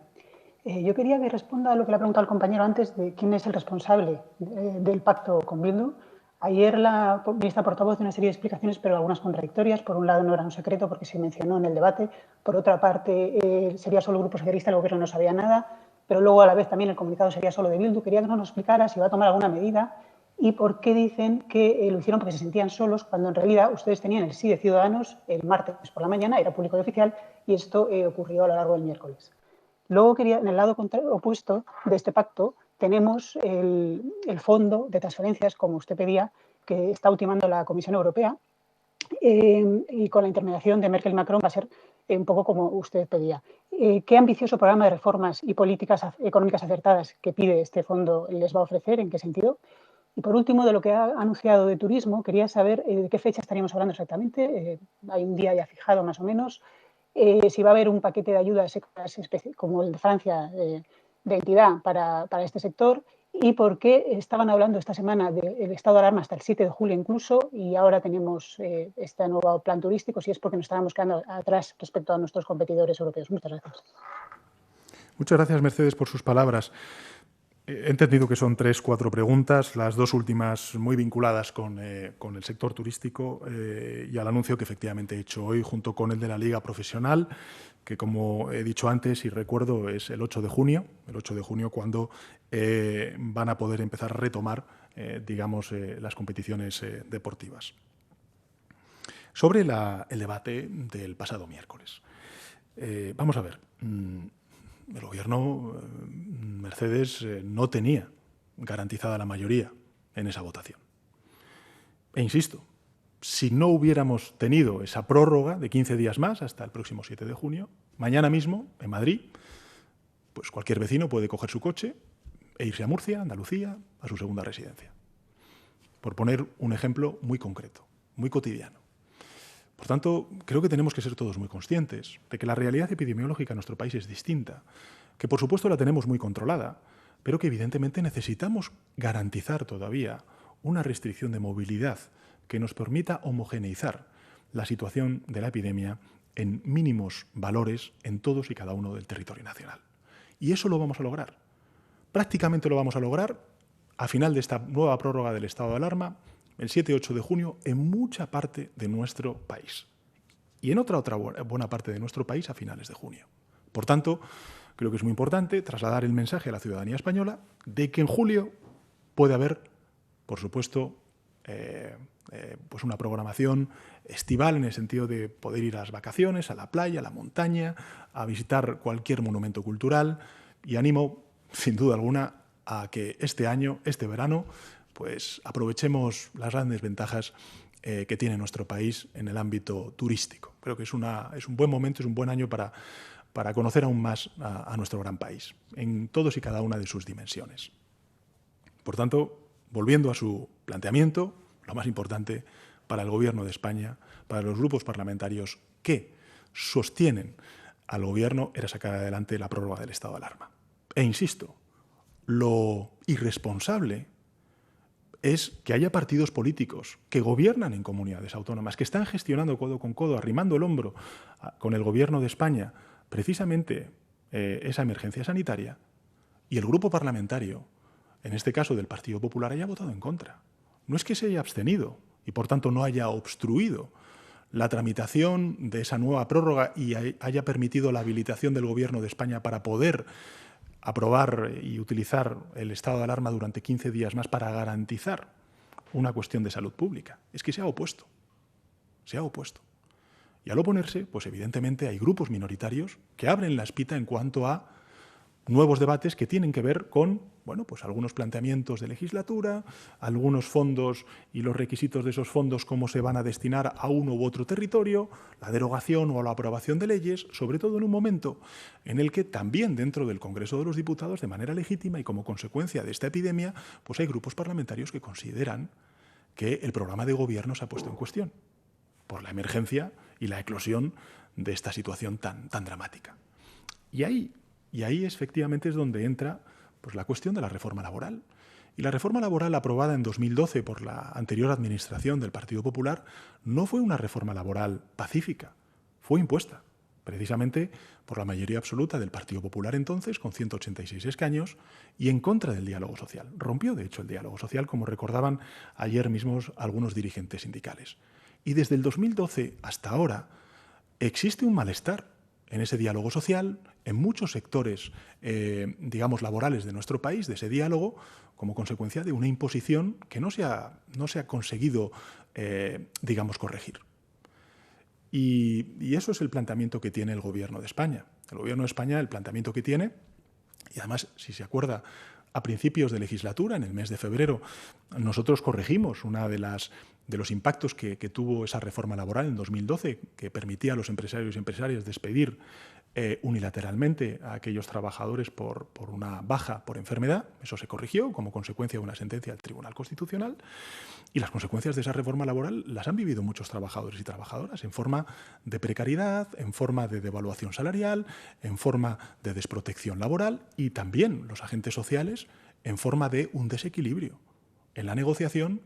Yo quería que responda a lo que le ha preguntado el compañero antes de quién es el responsable del pacto con Bildu. Ayer la ministra portavoz dio una serie de explicaciones, pero algunas contradictorias. Por un lado, no era un secreto porque se mencionó en el debate. Por otra parte, sería solo el Grupo Socialista, el Gobierno no sabía nada. Pero luego, a la vez, también el comunicado sería solo de Bildu. Quería que nos explicara si va a tomar alguna medida y por qué dicen que lo hicieron porque se sentían solos, cuando en realidad ustedes tenían el sí de Ciudadanos el martes por la mañana, era público y oficial, y esto ocurrió a lo largo del miércoles. Luego quería, en el lado opuesto de este pacto, tenemos el fondo de transferencias, como usted pedía, que está ultimando la Comisión Europea, y con la intermediación de Merkel y Macron va a ser un poco como usted pedía. ¿Qué ambicioso programa de reformas y políticas económicas acertadas que pide este fondo les va a ofrecer? ¿En qué sentido? Y por último, de lo que ha anunciado de turismo, quería saber de qué fecha estaríamos hablando exactamente. Hay un día ya fijado más o menos. Si va a haber un paquete de ayudas como el de Francia de entidad para este sector, y por qué estaban hablando esta semana del estado de alarma hasta el 7 de julio incluso, y ahora tenemos este nuevo plan turístico, si es porque nos estábamos quedando atrás respecto a nuestros competidores europeos. Muchas gracias. Muchas gracias, Mercedes, por sus palabras. He entendido que son 3 o 4 preguntas, las 2 últimas muy vinculadas con el sector turístico y al anuncio que efectivamente he hecho hoy junto con el de la Liga Profesional, que como he dicho antes y recuerdo es el 8 de junio cuando van a poder empezar a retomar las competiciones deportivas. Sobre el debate del pasado miércoles. Vamos a ver. El gobierno, Mercedes, no tenía garantizada la mayoría en esa votación. E insisto, si no hubiéramos tenido esa prórroga de 15 días más hasta el próximo 7 de junio, mañana mismo, en Madrid, pues cualquier vecino puede coger su coche e irse a Murcia, Andalucía, a su segunda residencia. Por poner un ejemplo muy concreto, muy cotidiano. Por tanto, creo que tenemos que ser todos muy conscientes de que la realidad epidemiológica en nuestro país es distinta, que por supuesto la tenemos muy controlada, pero que evidentemente necesitamos garantizar todavía una restricción de movilidad que nos permita homogeneizar la situación de la epidemia en mínimos valores en todos y cada uno del territorio nacional. Y eso lo vamos a lograr. Prácticamente lo vamos a lograr a final de esta nueva prórroga del estado de alarma, el 7 y 8 de junio, en mucha parte de nuestro país. Y en otra buena parte de nuestro país a finales de junio. Por tanto, creo que es muy importante trasladar el mensaje a la ciudadanía española de que en julio puede haber, por supuesto, pues una programación estival en el sentido de poder ir a las vacaciones, a la playa, a la montaña, a visitar cualquier monumento cultural. Y animo, sin duda alguna, a que este año, este verano, pues aprovechemos las grandes ventajas que tiene nuestro país en el ámbito turístico. Creo que es un buen momento, es un buen año para conocer aún más a nuestro gran país, en todos y cada una de sus dimensiones. Por tanto, volviendo a su planteamiento, lo más importante para el Gobierno de España, para los grupos parlamentarios que sostienen al Gobierno, era sacar adelante la prórroga del estado de alarma. E insisto, lo irresponsable es que haya partidos políticos que gobiernan en comunidades autónomas, que están gestionando codo con codo, arrimando el hombro con el Gobierno de España, precisamente esa emergencia sanitaria, y el grupo parlamentario, en este caso del Partido Popular, haya votado en contra. No es que se haya abstenido y, por tanto, no haya obstruido la tramitación de esa nueva prórroga y haya permitido la habilitación del Gobierno de España para poder aprobar y utilizar el estado de alarma durante 15 días más para garantizar una cuestión de salud pública. Es que se ha opuesto. Se ha opuesto. Y al oponerse, pues evidentemente hay grupos minoritarios que abren la espita en cuanto a nuevos debates que tienen que ver con, bueno, pues algunos planteamientos de legislatura, algunos fondos y los requisitos de esos fondos, cómo se van a destinar a uno u otro territorio, la derogación o la aprobación de leyes, sobre todo en un momento en el que también dentro del Congreso de los Diputados, de manera legítima y como consecuencia de esta epidemia, pues hay grupos parlamentarios que consideran que el programa de gobierno se ha puesto en cuestión por la emergencia y la eclosión de esta situación tan dramática. Y ahí efectivamente es donde entra pues, la cuestión de la reforma laboral. Y la reforma laboral aprobada en 2012 por la anterior administración del Partido Popular no fue una reforma laboral pacífica, fue impuesta precisamente por la mayoría absoluta del Partido Popular entonces, con 186 escaños, y en contra del diálogo social. Rompió, de hecho, el diálogo social, como recordaban ayer mismos algunos dirigentes sindicales. Y desde el 2012 hasta ahora existe un malestar en ese diálogo social, en muchos sectores, laborales de nuestro país, de ese diálogo, como consecuencia de una imposición que no se ha conseguido, corregir. Y eso es el planteamiento que tiene el Gobierno de España. El Gobierno de España, el planteamiento que tiene, y además, si se acuerda, a principios de legislatura, en el mes de febrero, nosotros corregimos una de los impactos que tuvo esa reforma laboral en 2012, que permitía a los empresarios y empresarias despedir unilateralmente a aquellos trabajadores por una baja por enfermedad. Eso se corrigió como consecuencia de una sentencia del Tribunal Constitucional, y las consecuencias de esa reforma laboral las han vivido muchos trabajadores y trabajadoras en forma de precariedad, en forma de devaluación salarial, en forma de desprotección laboral, y también los agentes sociales en forma de un desequilibrio en la negociación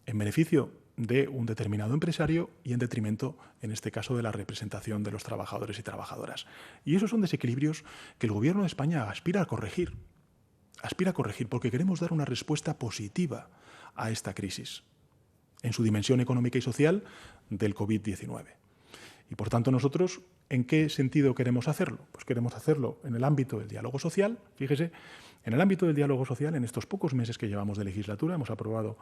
en beneficio de un determinado empresario y en detrimento, en este caso, de la representación de los trabajadores y trabajadoras. Y esos son desequilibrios que el Gobierno de España aspira a corregir. Aspira a corregir porque queremos dar una respuesta positiva a esta crisis en su dimensión económica y social del COVID-19. Y, por tanto, nosotros, ¿en qué sentido queremos hacerlo? Pues queremos hacerlo en el ámbito del diálogo social. Fíjese, en el ámbito del diálogo social, en estos pocos meses que llevamos de legislatura, hemos aprobado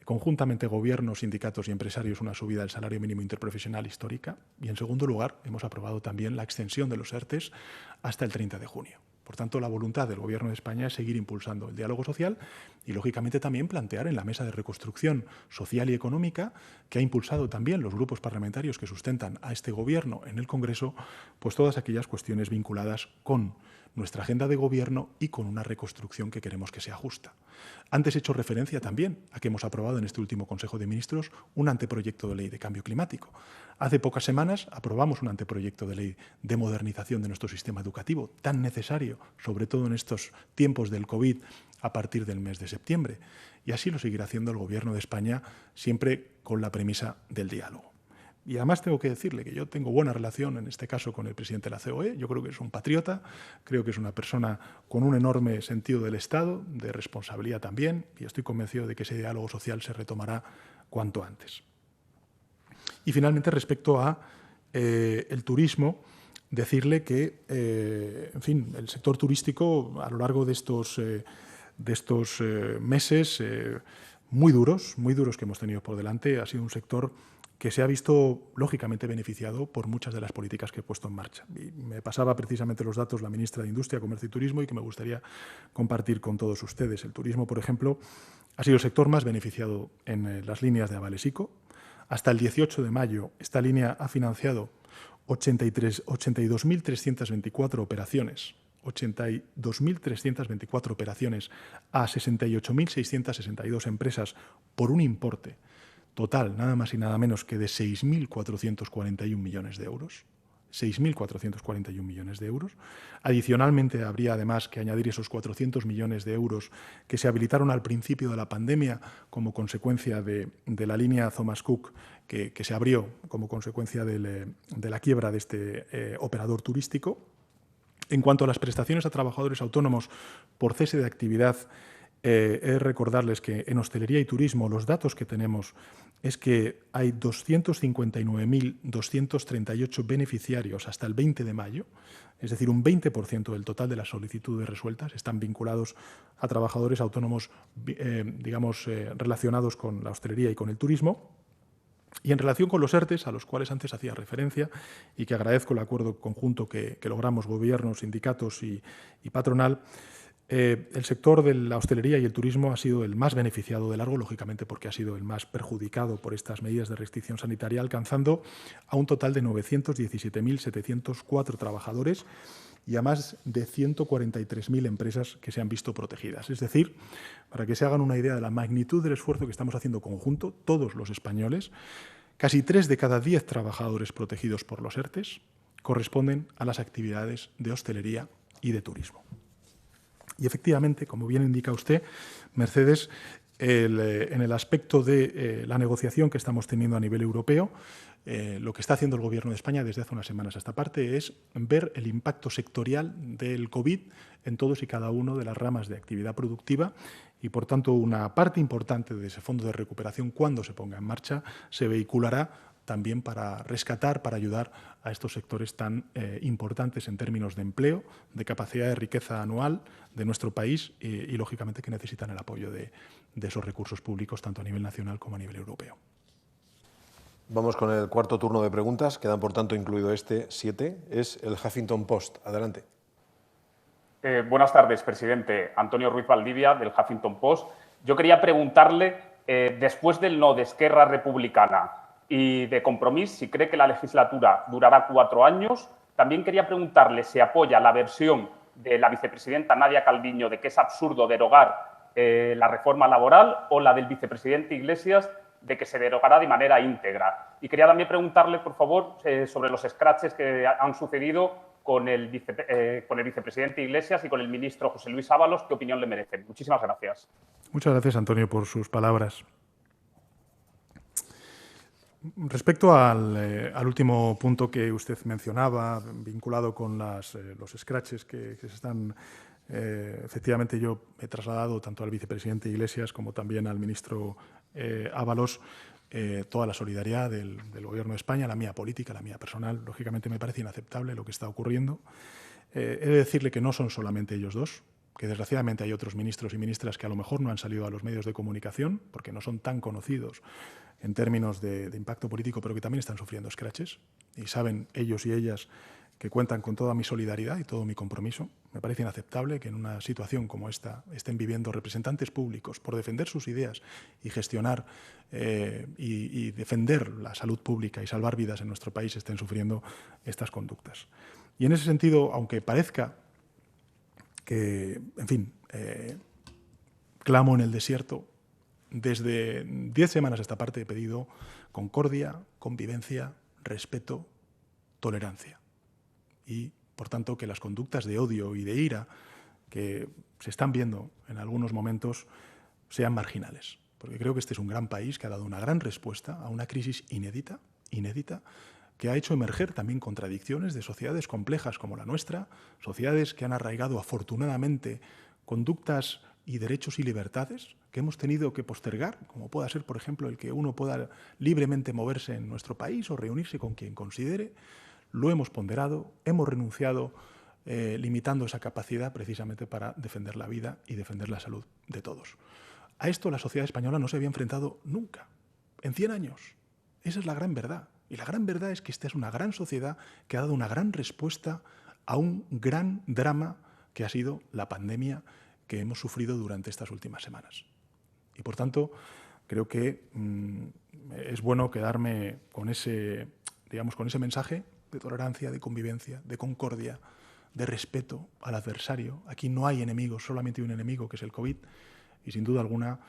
conjuntamente gobiernos, sindicatos y empresarios una subida del salario mínimo interprofesional histórica, y en segundo lugar hemos aprobado también la extensión de los ERTEs hasta el 30 de junio. Por tanto, la voluntad del Gobierno de España es seguir impulsando el diálogo social y, lógicamente, también plantear en la mesa de reconstrucción social y económica, que ha impulsado también los grupos parlamentarios que sustentan a este Gobierno en el Congreso, pues todas aquellas cuestiones vinculadas con nuestra agenda de gobierno y con una reconstrucción que queremos que sea justa. Antes he hecho referencia también a que hemos aprobado en este último Consejo de Ministros un anteproyecto de ley de cambio climático. Hace pocas semanas aprobamos un anteproyecto de ley de modernización de nuestro sistema educativo, tan necesario, sobre todo en estos tiempos del COVID, a partir del mes de septiembre. Y así lo seguirá haciendo el Gobierno de España, siempre con la premisa del diálogo. Y además tengo que decirle que yo tengo buena relación, en este caso, con el presidente de la COE. Yo creo que es un patriota, creo que es una persona con un enorme sentido del Estado, de responsabilidad también, y estoy convencido de que ese diálogo social se retomará cuanto antes. Y finalmente, respecto a el turismo, decirle que, en fin, el sector turístico a lo largo de estos meses muy duros que hemos tenido por delante, ha sido un sector que se ha visto lógicamente beneficiado por muchas de las políticas que he puesto en marcha. Y me pasaba precisamente los datos la ministra de Industria, Comercio y Turismo, y que me gustaría compartir con todos ustedes. El turismo, por ejemplo, ha sido el sector más beneficiado en las líneas de avales ICO. Hasta el 18 de mayo, esta línea ha financiado 82.324 operaciones. 82.324 operaciones a 68.662 empresas por un importe total, nada más y nada menos que de 6.441 millones de euros. 6.441 millones de euros. Adicionalmente, habría además que añadir esos 400 millones de euros que se habilitaron al principio de la pandemia como consecuencia de la línea Thomas Cook, que se abrió como consecuencia de la quiebra de este operador turístico. En cuanto a las prestaciones a trabajadores autónomos por cese de actividad, he de recordarles que en hostelería y turismo los datos que tenemos es que hay 259.238 beneficiarios hasta el 20 de mayo, es decir, un 20% del total de las solicitudes resueltas están vinculados a trabajadores autónomos, relacionados con la hostelería y con el turismo. Y en relación con los ERTEs, a los cuales antes hacía referencia y que agradezco el acuerdo conjunto que logramos gobiernos, sindicatos y patronal, el sector de la hostelería y el turismo ha sido el más beneficiado de largo, lógicamente porque ha sido el más perjudicado por estas medidas de restricción sanitaria, alcanzando a un total de 917.704 trabajadores y a más de 143.000 empresas que se han visto protegidas. Es decir, para que se hagan una idea de la magnitud del esfuerzo que estamos haciendo conjunto, todos los españoles, casi 3 de cada 10 trabajadores protegidos por los ERTEs corresponden a las actividades de hostelería y de turismo. Y efectivamente, como bien indica usted, Mercedes, en el aspecto de la negociación que estamos teniendo a nivel europeo, lo que está haciendo el Gobierno de España desde hace unas semanas a esta parte es ver el impacto sectorial del COVID en todos y cada uno de las ramas de actividad productiva y, por tanto, una parte importante de ese fondo de recuperación, cuando se ponga en marcha, se vehiculará también para rescatar, para ayudar a estos sectores tan importantes en términos de empleo, de capacidad de riqueza anual de nuestro país y lógicamente, que necesitan el apoyo de esos recursos públicos, tanto a nivel nacional como a nivel europeo. Vamos con el cuarto turno de preguntas. Quedan, por tanto, incluido 7. Es el Huffington Post. Adelante. Buenas tardes, presidente. Antonio Ruiz Valdivia, del Huffington Post. Yo quería preguntarle, después del no de Esquerra Republicana y de Compromís, si cree que la legislatura durará 4 años. También quería preguntarle si apoya la versión de la vicepresidenta Nadia Calviño de que es absurdo derogar la reforma laboral, o la del vicepresidente Iglesias de que se derogará de manera íntegra. Y quería también preguntarle, por favor, sobre los escraches que han sucedido con el vicepresidente Iglesias y con el ministro José Luis Ábalos. ¿Qué opinión le merecen? Muchísimas gracias. Muchas gracias, Antonio, por sus palabras. Respecto al último punto que usted mencionaba, vinculado con los scratches que se están... efectivamente, yo he trasladado tanto al vicepresidente Iglesias como también al ministro Ábalos toda la solidaridad del Gobierno de España, la mía política, la mía personal. Lógicamente me parece inaceptable lo que está ocurriendo. He de decirle que no son solamente ellos dos, que desgraciadamente hay otros ministros y ministras que a lo mejor no han salido a los medios de comunicación porque no son tan conocidos en términos de impacto político, pero que también están sufriendo scratches, y saben ellos y ellas que cuentan con toda mi solidaridad y todo mi compromiso. Me parece inaceptable que en una situación como esta estén viviendo representantes públicos por defender sus ideas y gestionar y defender la salud pública y salvar vidas en nuestro país, estén sufriendo estas conductas. Y en ese sentido, aunque parezca que, en fin, clamo en el desierto, desde 10 semanas a esta parte he pedido concordia, convivencia, respeto, tolerancia. Y, por tanto, que las conductas de odio y de ira que se están viendo en algunos momentos sean marginales. Porque creo que este es un gran país que ha dado una gran respuesta a una crisis inédita, que ha hecho emerger también contradicciones de sociedades complejas como la nuestra, sociedades que han arraigado afortunadamente conductas y derechos y libertades que hemos tenido que postergar, como pueda ser, por ejemplo, el que uno pueda libremente moverse en nuestro país o reunirse con quien considere. Lo hemos ponderado, hemos renunciado, limitando esa capacidad precisamente para defender la vida y defender la salud de todos. A esto la sociedad española no se había enfrentado nunca, en 100 años. Esa es la gran verdad. Y la gran verdad es que esta es una gran sociedad que ha dado una gran respuesta a un gran drama que ha sido la pandemia que hemos sufrido durante estas últimas semanas. Y, por tanto, creo que es bueno quedarme con ese, digamos, con ese mensaje de tolerancia, de convivencia, de concordia, de respeto al adversario. Aquí no hay enemigos, solamente hay un enemigo, que es el COVID, y sin duda alguna,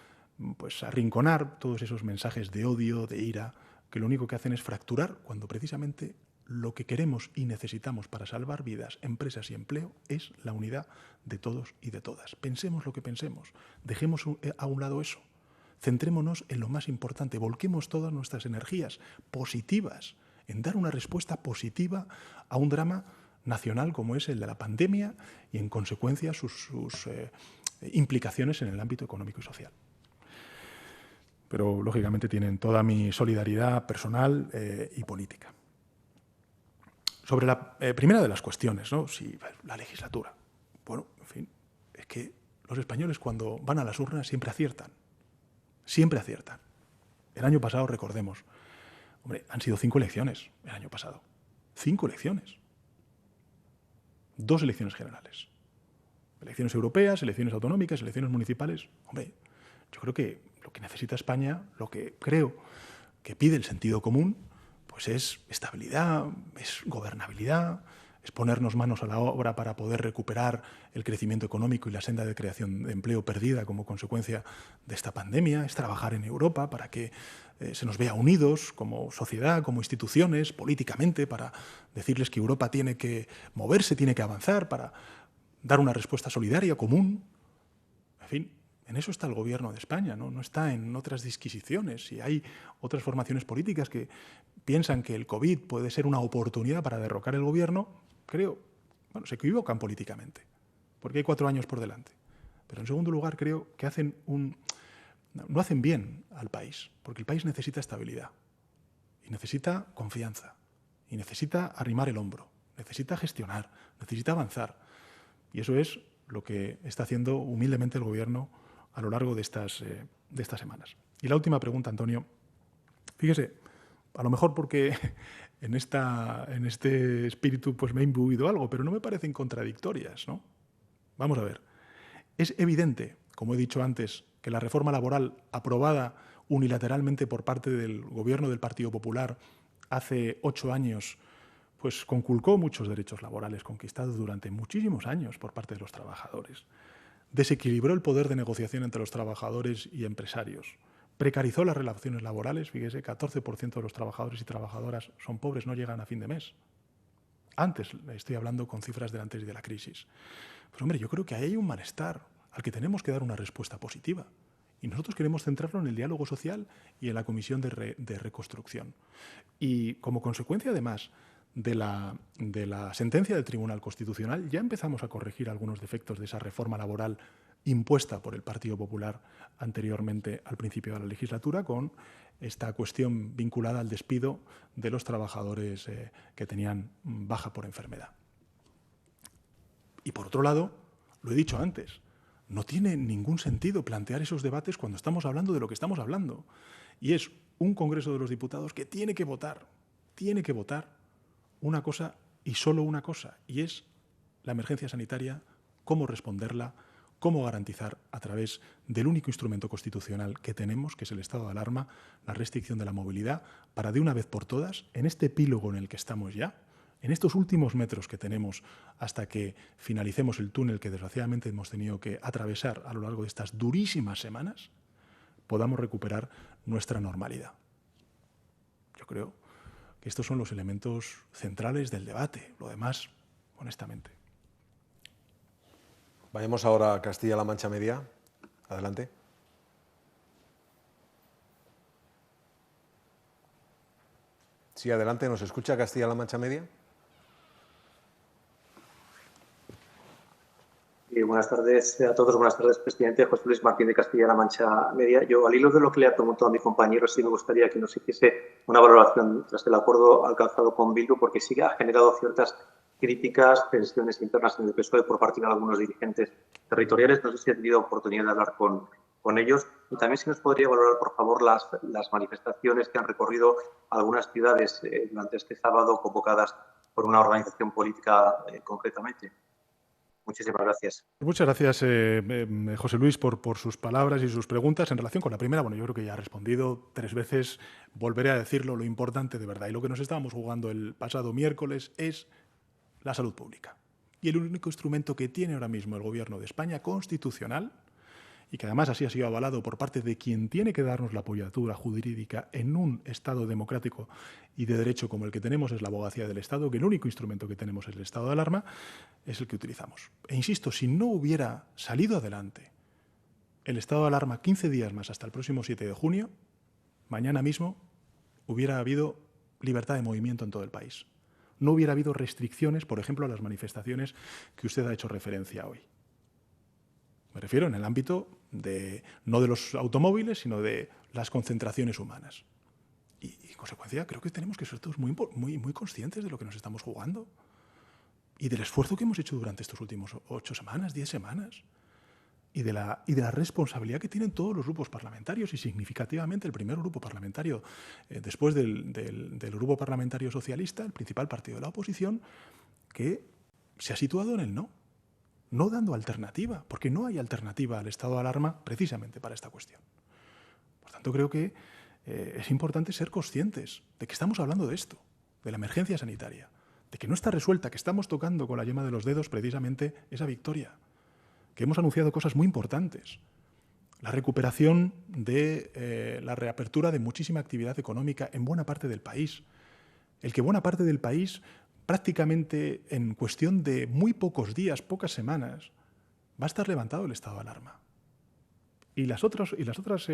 pues arrinconar todos esos mensajes de odio, de ira, que lo único que hacen es fracturar, cuando precisamente lo que queremos y necesitamos para salvar vidas, empresas y empleo es la unidad de todos y de todas. Pensemos lo que pensemos, dejemos a un lado eso, centrémonos en lo más importante, volquemos todas nuestras energías positivas en dar una respuesta positiva a un drama nacional como es el de la pandemia y, en consecuencia, sus implicaciones en el ámbito económico y social. Pero, lógicamente, tienen toda mi solidaridad personal y política. Sobre la primera de las cuestiones, ¿no? Si la legislatura. Bueno, en fin, es que los españoles, cuando van a las urnas, siempre aciertan. Siempre aciertan. El año pasado, recordemos, hombre, han sido 5 elecciones el año pasado. 5 elecciones. 2 elecciones generales. Elecciones europeas, elecciones autonómicas, elecciones municipales. Hombre, yo creo que lo que necesita España, lo que creo que pide el sentido común, pues es estabilidad, es gobernabilidad, es ponernos manos a la obra para poder recuperar el crecimiento económico y la senda de creación de empleo perdida como consecuencia de esta pandemia, es trabajar en Europa para que se nos vea unidos como sociedad, como instituciones, políticamente, para decirles que Europa tiene que moverse, tiene que avanzar, para dar una respuesta solidaria, común. En fin, en eso está el Gobierno de España, no está en otras disquisiciones. Si hay otras formaciones políticas que piensan que el COVID puede ser una oportunidad para derrocar el Gobierno, creo, bueno, se equivocan políticamente, porque hay 4 años por delante. Pero, en segundo lugar, creo que no hacen bien al país, porque el país necesita estabilidad, y necesita confianza, y necesita arrimar el hombro, necesita gestionar, necesita avanzar. Y eso es lo que está haciendo humildemente el Gobierno a lo largo de estas semanas. Y la última pregunta, Antonio. Fíjese, a lo mejor porque en este espíritu pues me he imbuido algo, pero no me parecen contradictorias, ¿no? Vamos a ver. Es evidente, como he dicho antes, que la reforma laboral aprobada unilateralmente por parte del Gobierno del Partido Popular hace 8 años, pues conculcó muchos derechos laborales conquistados durante muchísimos años por parte de los trabajadores. Desequilibró el poder de negociación entre los trabajadores y empresarios. Precarizó las relaciones laborales. Fíjese, 14% de los trabajadores y trabajadoras son pobres, no llegan a fin de mes. Antes, estoy hablando con cifras de antes de la crisis. Pues hombre, yo creo que ahí hay un malestar al que tenemos que dar una respuesta positiva. Y nosotros queremos centrarlo en el diálogo social y en la comisión de reconstrucción. Y como consecuencia, además, de la sentencia del Tribunal Constitucional, ya empezamos a corregir algunos defectos de esa reforma laboral impuesta por el Partido Popular anteriormente al principio de la legislatura, con esta cuestión vinculada al despido de los trabajadores que tenían baja por enfermedad. Y por otro lado, lo he dicho antes, no tiene ningún sentido plantear esos debates cuando estamos hablando de lo que estamos hablando. Y es un Congreso de los Diputados que tiene que votar una cosa y solo una cosa, y es la emergencia sanitaria, cómo responderla, cómo garantizar a través del único instrumento constitucional que tenemos, que es el estado de alarma, la restricción de la movilidad, para de una vez por todas, en este epílogo en el que estamos ya, en estos últimos metros que tenemos hasta que finalicemos el túnel que desgraciadamente hemos tenido que atravesar a lo largo de estas durísimas semanas, podamos recuperar nuestra normalidad. Yo creo que estos son los elementos centrales del debate. Lo demás, honestamente. Vayamos ahora a Castilla-La Mancha Media. Adelante. Sí, adelante. ¿Nos escucha Castilla-La Mancha Media? Buenas tardes a todos. Buenas tardes, presidente. José Luis Martín de Castilla-La Mancha Media. Yo, al hilo de lo que le ha preguntado a mi compañero, sí me gustaría que nos hiciese una valoración tras el acuerdo alcanzado con Bildu, porque sí ha generado ciertas críticas, tensiones internas en el PSOE por parte de algunos dirigentes territoriales. No sé si ha tenido oportunidad de hablar con ellos. Y también si nos podría valorar, por favor, las manifestaciones que han recorrido algunas ciudades durante este sábado, convocadas por una organización política concretamente. Muchísimas gracias. Muchas gracias, José Luis, por sus palabras y sus preguntas. En relación con la primera, bueno, yo creo que ya ha respondido 3 veces. Volveré a decirlo, lo importante de verdad. Y lo que nos estábamos jugando el pasado miércoles es la salud pública. Y el único instrumento que tiene ahora mismo el Gobierno de España, constitucional, y que además así ha sido avalado por parte de quien tiene que darnos la apoyatura jurídica en un Estado democrático y de derecho como el que tenemos, es la abogacía del Estado, que el único instrumento que tenemos es el estado de alarma, es el que utilizamos. E insisto, si no hubiera salido adelante el estado de alarma 15 días más hasta el próximo 7 de junio, mañana mismo hubiera habido libertad de movimiento en todo el país. No hubiera habido restricciones, por ejemplo, a las manifestaciones que usted ha hecho referencia hoy. Me refiero en el ámbito no de los automóviles, sino de las concentraciones humanas. Y en consecuencia, creo que tenemos que ser todos muy conscientes de lo que nos estamos jugando y del esfuerzo que hemos hecho durante estos últimos 8 semanas, 10 semanas, y de la responsabilidad que tienen todos los grupos parlamentarios, y significativamente el primer grupo parlamentario, después del grupo parlamentario socialista, el principal partido de la oposición, que se ha situado en el no. No dando alternativa, porque no hay alternativa al estado de alarma precisamente para esta cuestión. Por tanto, creo que es importante ser conscientes de que estamos hablando de esto, de la emergencia sanitaria, de que no está resuelta, que estamos tocando con la yema de los dedos precisamente esa victoria, que hemos anunciado cosas muy importantes. La recuperación de la reapertura de muchísima actividad económica en buena parte del país. El que buena parte del país, prácticamente en cuestión de muy pocos días, pocas semanas, va a estar levantado el estado de alarma. Y las otras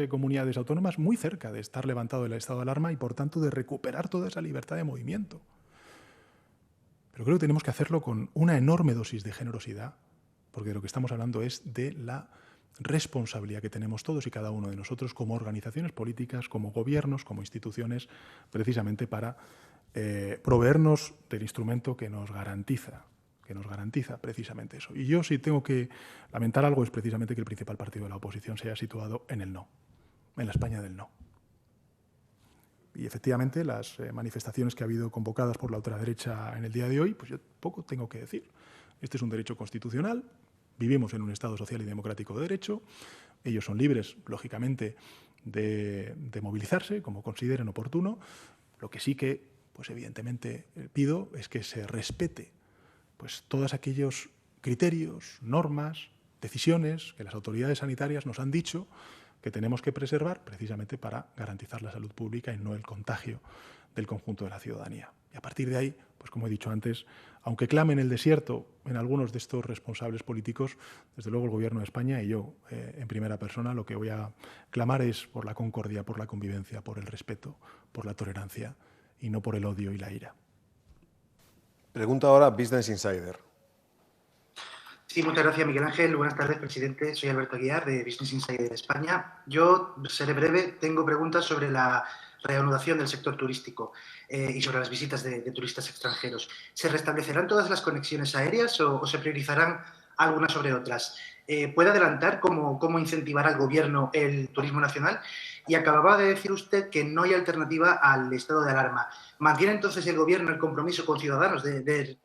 comunidades autónomas muy cerca de estar levantado el estado de alarma y, por tanto, de recuperar toda esa libertad de movimiento. Pero creo que tenemos que hacerlo con una enorme dosis de generosidad, porque de lo que estamos hablando es de la responsabilidad que tenemos todos y cada uno de nosotros como organizaciones políticas, como gobiernos, como instituciones, precisamente para proveernos del instrumento que nos garantiza precisamente eso. Y yo, si tengo que lamentar algo, es precisamente que el principal partido de la oposición se haya situado en el no, en la España del no. Y efectivamente, las manifestaciones que ha habido convocadas por la ultraderecha en el día de hoy, pues yo poco tengo que decir. Este es un derecho constitucional, Vivimos en un Estado social y democrático de derecho. Ellos son libres, lógicamente, de movilizarse como consideren oportuno. Lo que sí que, pues evidentemente, pido es que se respete pues, todos aquellos criterios, normas, decisiones que las autoridades sanitarias nos han dicho que tenemos que preservar precisamente para garantizar la salud pública y no el contagio del conjunto de la ciudadanía. Y a partir de ahí, pues como he dicho antes, aunque clamen el desierto en algunos de estos responsables políticos, desde luego el Gobierno de España y yo en primera persona lo que voy a clamar es por la concordia, por la convivencia, por el respeto, por la tolerancia y no por el odio y la ira. Pregunta ahora Business Insider. Sí, muchas gracias, Miguel Ángel. Buenas tardes, presidente. Soy Alberto Aguiar, de Business Insider de España. Yo seré breve. Tengo preguntas sobre la reanudación del sector turístico y sobre las visitas de turistas extranjeros. ¿Se restablecerán todas las conexiones aéreas o se priorizarán algunas sobre otras? ¿Puede adelantar cómo incentivará el Gobierno el turismo nacional? Y acababa de decir usted que no hay alternativa al estado de alarma. ¿Mantiene entonces el Gobierno el compromiso con Ciudadanos de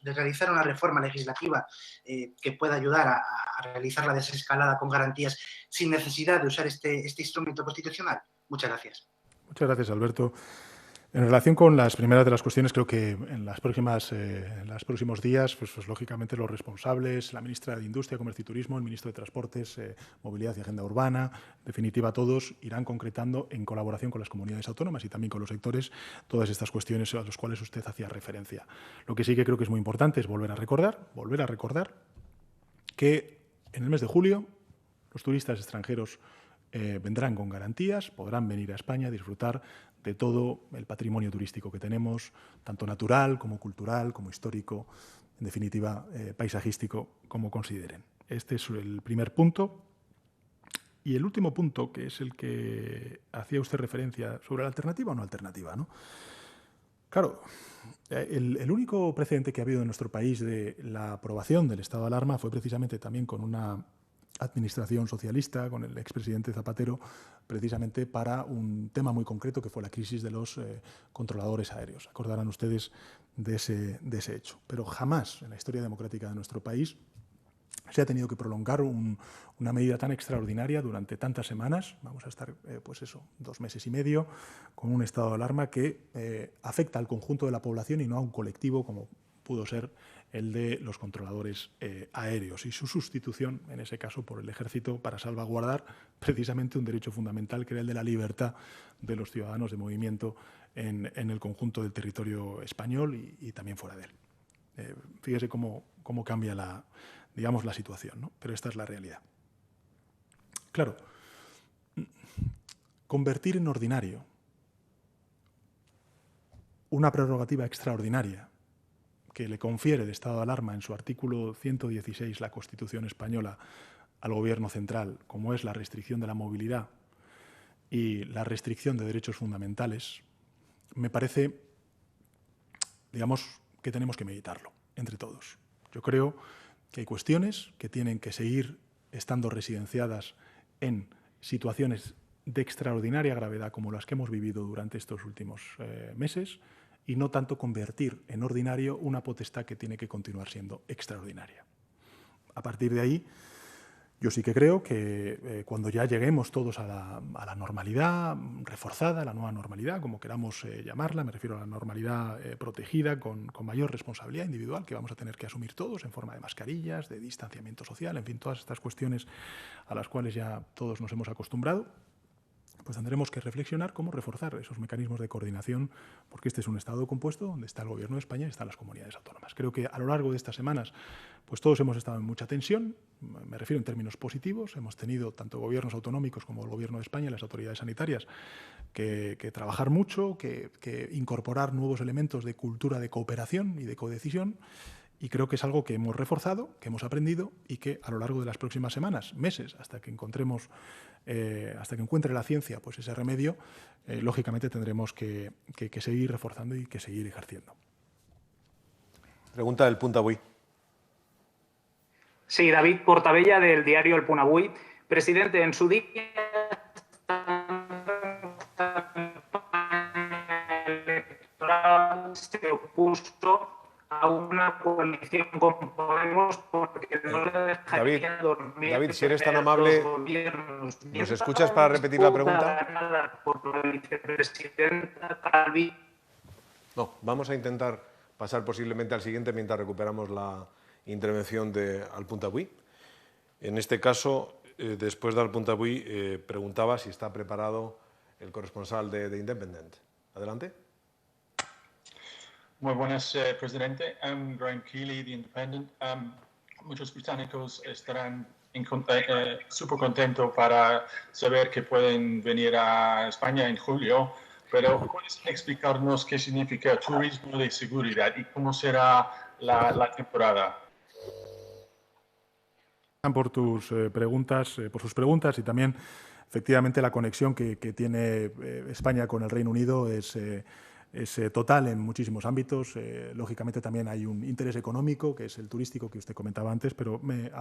realizar una reforma legislativa que pueda ayudar a realizar la desescalada con garantías sin necesidad de usar este instrumento constitucional? Muchas gracias. Muchas gracias, Alberto. En relación con las primeras de las cuestiones, creo que en los próximos días, pues lógicamente los responsables, la ministra de Industria, Comercio y Turismo, el ministro de Transportes, Movilidad y Agenda Urbana, en definitiva todos irán concretando en colaboración con las comunidades autónomas y también con los sectores todas estas cuestiones a las cuales usted hacía referencia. Lo que sí que creo que es muy importante es volver a recordar que en el mes de julio los turistas extranjeros vendrán con garantías, podrán venir a España a disfrutar de todo el patrimonio turístico que tenemos, tanto natural como cultural, como histórico, en definitiva paisajístico, como consideren. Este es el primer punto. Y el último punto, que es el que hacía usted referencia sobre la alternativa o no alternativa, ¿no? Claro, el único precedente que ha habido en nuestro país de la aprobación del estado de alarma fue precisamente también con una administración socialista, con el expresidente Zapatero, precisamente para un tema muy concreto que fue la crisis de los controladores aéreos. Acordarán ustedes de ese hecho. Pero jamás en la historia democrática de nuestro país se ha tenido que prolongar una medida tan extraordinaria durante tantas semanas. Vamos a estar, 2 meses y medio, con un estado de alarma que afecta al conjunto de la población y no a un colectivo como pudo ser el de los controladores aéreos y su sustitución, en ese caso, por el Ejército para salvaguardar precisamente un derecho fundamental que era el de la libertad de los ciudadanos de movimiento en el conjunto del territorio español y también fuera de él. Fíjese cómo cambia la situación, ¿no? Pero esta es la realidad. Claro, convertir en ordinario una prerrogativa extraordinaria que le confiere el estado de alarma en su artículo 116 la Constitución española al Gobierno central, como es la restricción de la movilidad y la restricción de derechos fundamentales, me parece, que tenemos que meditarlo entre todos. Yo creo que hay cuestiones que tienen que seguir estando residenciadas en situaciones de extraordinaria gravedad como las que hemos vivido durante estos últimos meses, y no tanto convertir en ordinario una potestad que tiene que continuar siendo extraordinaria. A partir de ahí, yo sí que creo que cuando ya lleguemos todos a la normalidad reforzada, a la nueva normalidad, como queramos llamarla, me refiero a la normalidad protegida con mayor responsabilidad individual que vamos a tener que asumir todos en forma de mascarillas, de distanciamiento social, en fin, todas estas cuestiones a las cuales ya todos nos hemos acostumbrado, pues tendremos que reflexionar cómo reforzar esos mecanismos de coordinación, porque este es un Estado compuesto donde está el Gobierno de España y están las comunidades autónomas. Creo que a lo largo de estas semanas pues todos hemos estado en mucha tensión, me refiero en términos positivos, hemos tenido tanto gobiernos autonómicos como el Gobierno de España y las autoridades sanitarias que trabajar mucho, que incorporar nuevos elementos de cultura de cooperación y de codecisión. Y creo que es algo que hemos reforzado, que hemos aprendido y que a lo largo de las próximas semanas, meses, hasta que encuentre la ciencia pues ese remedio, lógicamente tendremos que seguir reforzando y que seguir ejerciendo. Pregunta del Punt Avui. Sí, David Portabella, del diario El Punt Avui. Presidente, en su día electoral se opuso a una coalición con Podemos porque no le dejaría dormir. David, si eres tan amable, ¿nos escuchas para repetir la pregunta? Por la vicepresidenta Calvi. No, vamos a intentar pasar posiblemente al siguiente mientras recuperamos la intervención de Al-Puntawi. En este caso, después de Al-Puntawi, preguntaba si está preparado el corresponsal de Independent. Adelante. Muy buenas, presidente. Graham Keeley, The Independent. Muchos británicos estarán súper contentos para saber que pueden venir a España en julio, pero ¿puedes explicarnos qué significa turismo de seguridad y cómo será la temporada? Por tus preguntas, por sus preguntas y también, efectivamente, la conexión que tiene España con el Reino Unido es total en muchísimos ámbitos. Lógicamente también hay un interés económico, que es el turístico que usted comentaba antes, pero me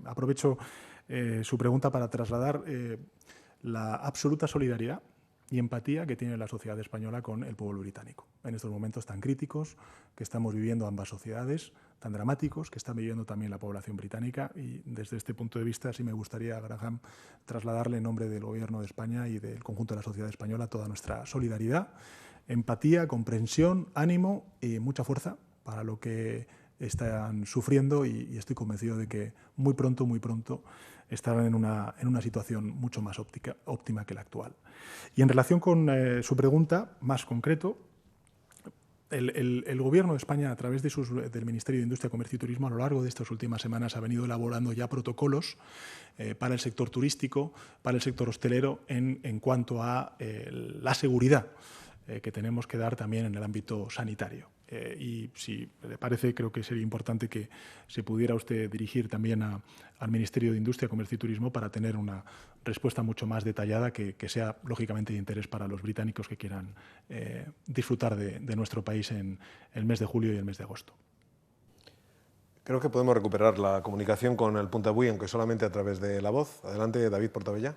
aprovecho su pregunta para trasladar la absoluta solidaridad y empatía que tiene la sociedad española con el pueblo británico. En estos momentos tan críticos que estamos viviendo ambas sociedades, tan dramáticos que está viviendo también la población británica, y desde este punto de vista sí me gustaría, Graham, trasladarle en nombre del Gobierno de España y del conjunto de la sociedad española toda nuestra solidaridad, empatía, comprensión, ánimo y mucha fuerza para lo que están sufriendo, y estoy convencido de que muy pronto estarán en una situación mucho más óptima que la actual. Y en relación con su pregunta, más concreto, el Gobierno de España, a través del Ministerio de Industria, Comercio y Turismo, a lo largo de estas últimas semanas ha venido elaborando ya protocolos para el sector turístico, para el sector hostelero, en cuanto a la seguridad que tenemos que dar también en el ámbito sanitario. Y si le parece, creo que sería importante que se pudiera usted dirigir también al Ministerio de Industria, Comercio y Turismo para tener una respuesta mucho más detallada que sea, lógicamente, de interés para los británicos que quieran disfrutar de nuestro país en el mes de julio y el mes de agosto. Creo que podemos recuperar la comunicación con el Puntawi, aunque solamente a través de la voz. Adelante, David Portabella.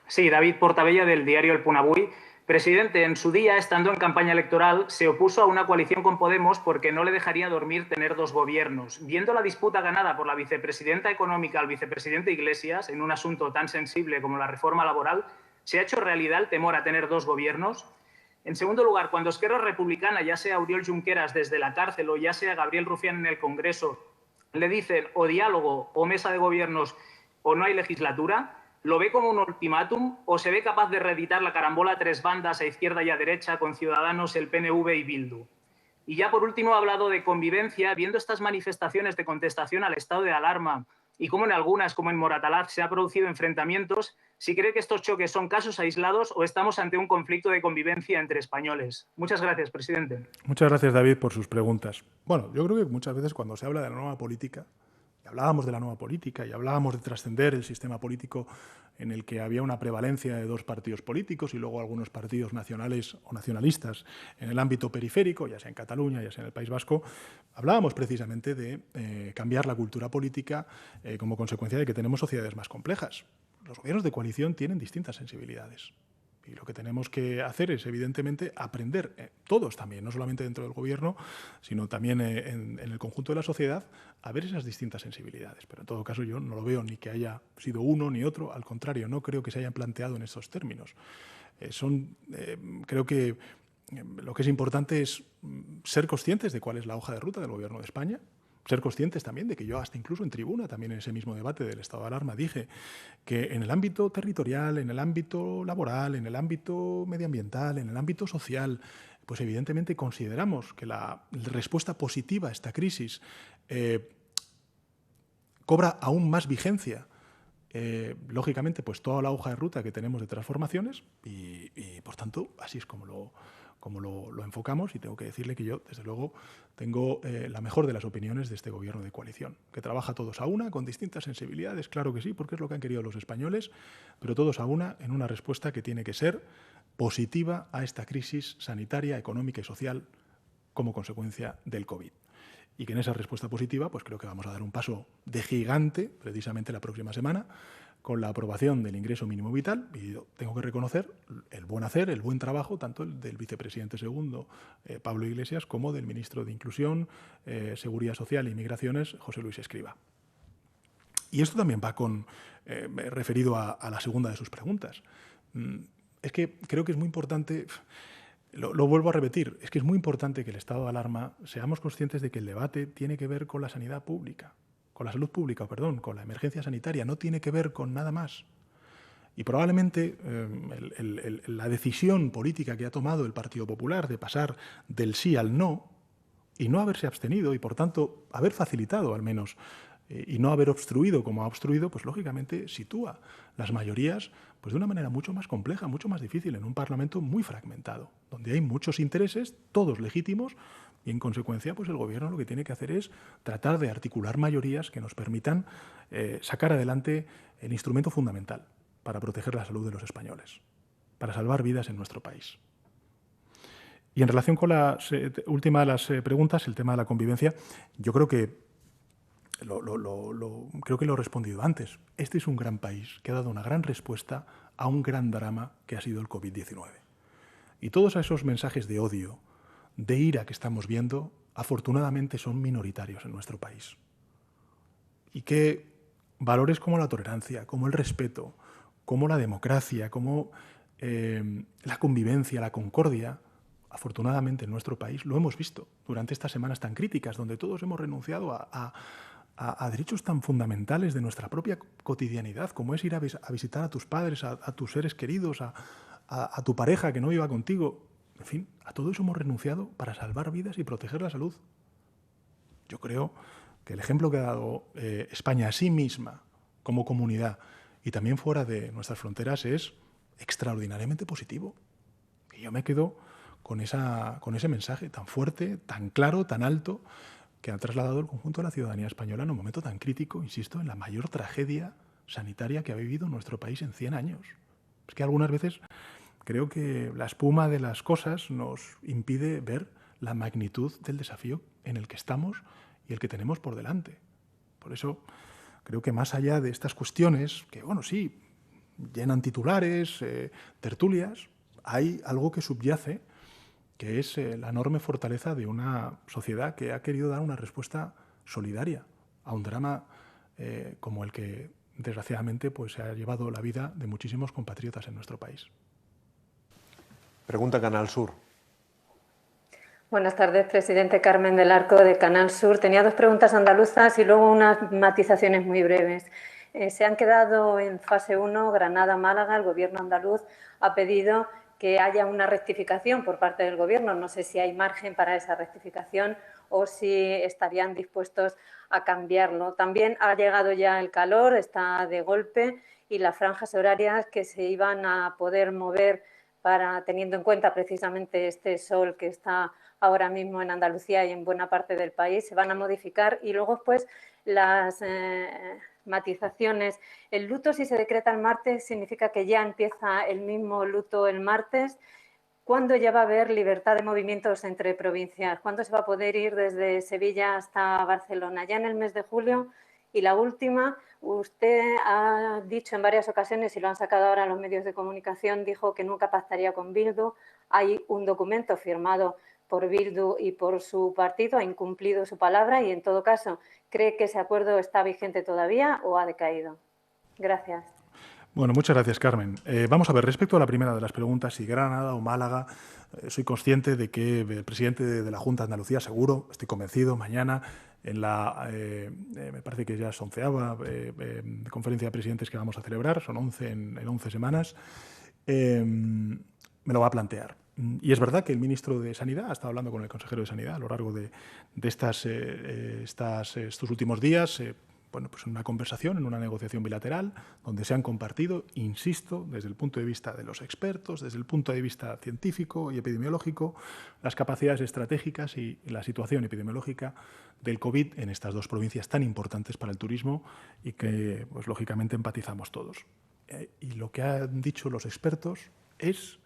Sí, David Portabella, del diario El Puntawi. Presidente, en su día, estando en campaña electoral, se opuso a una coalición con Podemos porque no le dejaría dormir tener dos gobiernos. Viendo la disputa ganada por la vicepresidenta económica al vicepresidente Iglesias en un asunto tan sensible como la reforma laboral, ¿se ha hecho realidad el temor a tener dos gobiernos? En segundo lugar, cuando Esquerra Republicana, ya sea Oriol Junqueras desde la cárcel o ya sea Gabriel Rufián en el Congreso, le dicen o diálogo o mesa de gobiernos o no hay legislatura, ¿lo ve como un ultimátum o se ve capaz de reeditar la carambola a tres bandas, a izquierda y a derecha, con Ciudadanos, el PNV y Bildu? Y ya por último ha hablado de convivencia, viendo estas manifestaciones de contestación al estado de alarma y cómo en algunas, como en Moratalaz, se han producido enfrentamientos, si cree que estos choques son casos aislados o estamos ante un conflicto de convivencia entre españoles. Muchas gracias, presidente. Muchas gracias, David, por sus preguntas. Bueno, yo creo que muchas veces cuando se habla de la nueva política, y hablábamos de la nueva política y hablábamos de trascender el sistema político en el que había una prevalencia de dos partidos políticos y luego algunos partidos nacionales o nacionalistas en el ámbito periférico, ya sea en Cataluña, ya sea en el País Vasco, hablábamos precisamente de cambiar la cultura política como consecuencia de que tenemos sociedades más complejas. Los gobiernos de coalición tienen distintas sensibilidades. Y lo que tenemos que hacer es, evidentemente, aprender, todos también, no solamente dentro del Gobierno, sino también en el conjunto de la sociedad, a ver esas distintas sensibilidades. Pero en todo caso yo no lo veo ni que haya sido uno ni otro, al contrario, no creo que se hayan planteado en estos términos. Creo que lo que es importante es ser conscientes de cuál es la hoja de ruta del Gobierno de España, ser conscientes también de que yo hasta incluso en tribuna, también en ese mismo debate del estado de alarma, dije que en el ámbito territorial, en el ámbito laboral, en el ámbito medioambiental, en el ámbito social, pues evidentemente consideramos que la respuesta positiva a esta crisis cobra aún más vigencia. Lógicamente, pues toda la hoja de ruta que tenemos de transformaciones y por tanto, así es como lo enfocamos, y tengo que decirle que yo, desde luego, tengo la mejor de las opiniones de este Gobierno de coalición, que trabaja todos a una, con distintas sensibilidades, claro que sí, porque es lo que han querido los españoles, pero todos a una en una respuesta que tiene que ser positiva a esta crisis sanitaria, económica y social como consecuencia del COVID. Y que en esa respuesta positiva, pues creo que vamos a dar un paso de gigante, precisamente la próxima semana, con la aprobación del ingreso mínimo vital, y yo tengo que reconocer el buen hacer, el buen trabajo, tanto el del vicepresidente segundo, Pablo Iglesias, como del ministro de Inclusión, Seguridad Social e Migraciones, José Luis Escrivá. Y esto también va referido a la segunda de sus preguntas. Es que creo que es muy importante, lo vuelvo a repetir, es que es muy importante que el estado de alarma seamos conscientes de que el debate tiene que ver con la sanidad pública, con la salud pública, perdón, con la emergencia sanitaria, no tiene que ver con nada más. Y probablemente la decisión política que ha tomado el Partido Popular de pasar del sí al no y no haberse abstenido y, por tanto, haber facilitado al menos y no haber obstruido como ha obstruido, pues lógicamente sitúa las mayorías pues de una manera mucho más compleja, mucho más difícil, en un Parlamento muy fragmentado, donde hay muchos intereses, todos legítimos, y en consecuencia pues el Gobierno lo que tiene que hacer es tratar de articular mayorías que nos permitan sacar adelante el instrumento fundamental para proteger la salud de los españoles, para salvar vidas en nuestro país. Y en relación con la última de las preguntas, el tema de la convivencia, yo creo que creo que lo he respondido antes. Este es un gran país que ha dado una gran respuesta a un gran drama que ha sido el COVID-19. Y todos esos mensajes de odio, de ira que estamos viendo, afortunadamente son minoritarios en nuestro país. Y que valores como la tolerancia, como el respeto, como la democracia, como la convivencia, la concordia, afortunadamente en nuestro país lo hemos visto durante estas semanas tan críticas, donde todos hemos renunciado a derechos tan fundamentales de nuestra propia cotidianidad, como es ir a visitar a tus padres, a tus seres queridos, a tu pareja que no viva contigo. En fin, a todo eso hemos renunciado para salvar vidas y proteger la salud. Yo creo que el ejemplo que ha dado España a sí misma como comunidad y también fuera de nuestras fronteras es extraordinariamente positivo. Y yo me quedo con ese mensaje tan fuerte, tan claro, tan alto, que ha trasladado el conjunto de la ciudadanía española en un momento tan crítico, insisto, en la mayor tragedia sanitaria que ha vivido nuestro país en 100 años. Es que algunas veces creo que la espuma de las cosas nos impide ver la magnitud del desafío en el que estamos y el que tenemos por delante. Por eso creo que más allá de estas cuestiones, que bueno, sí, llenan titulares, tertulias, hay algo que subyace, que es la enorme fortaleza de una sociedad que ha querido dar una respuesta solidaria a un drama como el que, desgraciadamente, pues, se ha llevado la vida de muchísimos compatriotas en nuestro país. Pregunta Canal Sur. Buenas tardes, presidente. Carmen del Arco, de Canal Sur. Tenía dos preguntas andaluzas y luego unas matizaciones muy breves. Se han quedado en fase 1 Granada, Málaga. El Gobierno andaluz ha pedido que haya una rectificación por parte del Gobierno. No sé si hay margen para esa rectificación o si estarían dispuestos a cambiarlo. También ha llegado ya el calor, está de golpe, y las franjas horarias que se iban a poder mover teniendo en cuenta precisamente este sol que está ahora mismo en Andalucía y en buena parte del país, se van a modificar. Y luego, pues, las matizaciones. El luto, si se decreta el martes, significa que ya empieza el mismo luto el martes. ¿Cuándo ya va a haber libertad de movimientos entre provincias? ¿Cuándo se va a poder ir desde Sevilla hasta Barcelona? ¿Ya en el mes de julio? Y la última, usted ha dicho en varias ocasiones, y lo han sacado ahora los medios de comunicación, dijo que nunca pactaría con Bildu. Hay un documento firmado por Bildu y por su partido, ha incumplido su palabra y, en todo caso, ¿cree que ese acuerdo está vigente todavía o ha decaído? Gracias. Bueno, muchas gracias, Carmen. Vamos a ver, respecto a la primera de las preguntas, si Granada o Málaga, soy consciente de que el presidente de la Junta de Andalucía, seguro, estoy convencido, mañana en la, me parece que ya es 11ª conferencia de presidentes que vamos a celebrar, son 11 en 11 semanas, me lo va a plantear. Y es verdad que el ministro de Sanidad ha estado hablando con el consejero de Sanidad a lo largo de estos últimos días, bueno, pues en una conversación, en una negociación bilateral, donde se han compartido, insisto, desde el punto de vista de los expertos, desde el punto de vista científico y epidemiológico, las capacidades estratégicas y la situación epidemiológica del COVID en estas dos provincias tan importantes para el turismo y que, pues, lógicamente empatizamos todos. Y lo que han dicho los expertos es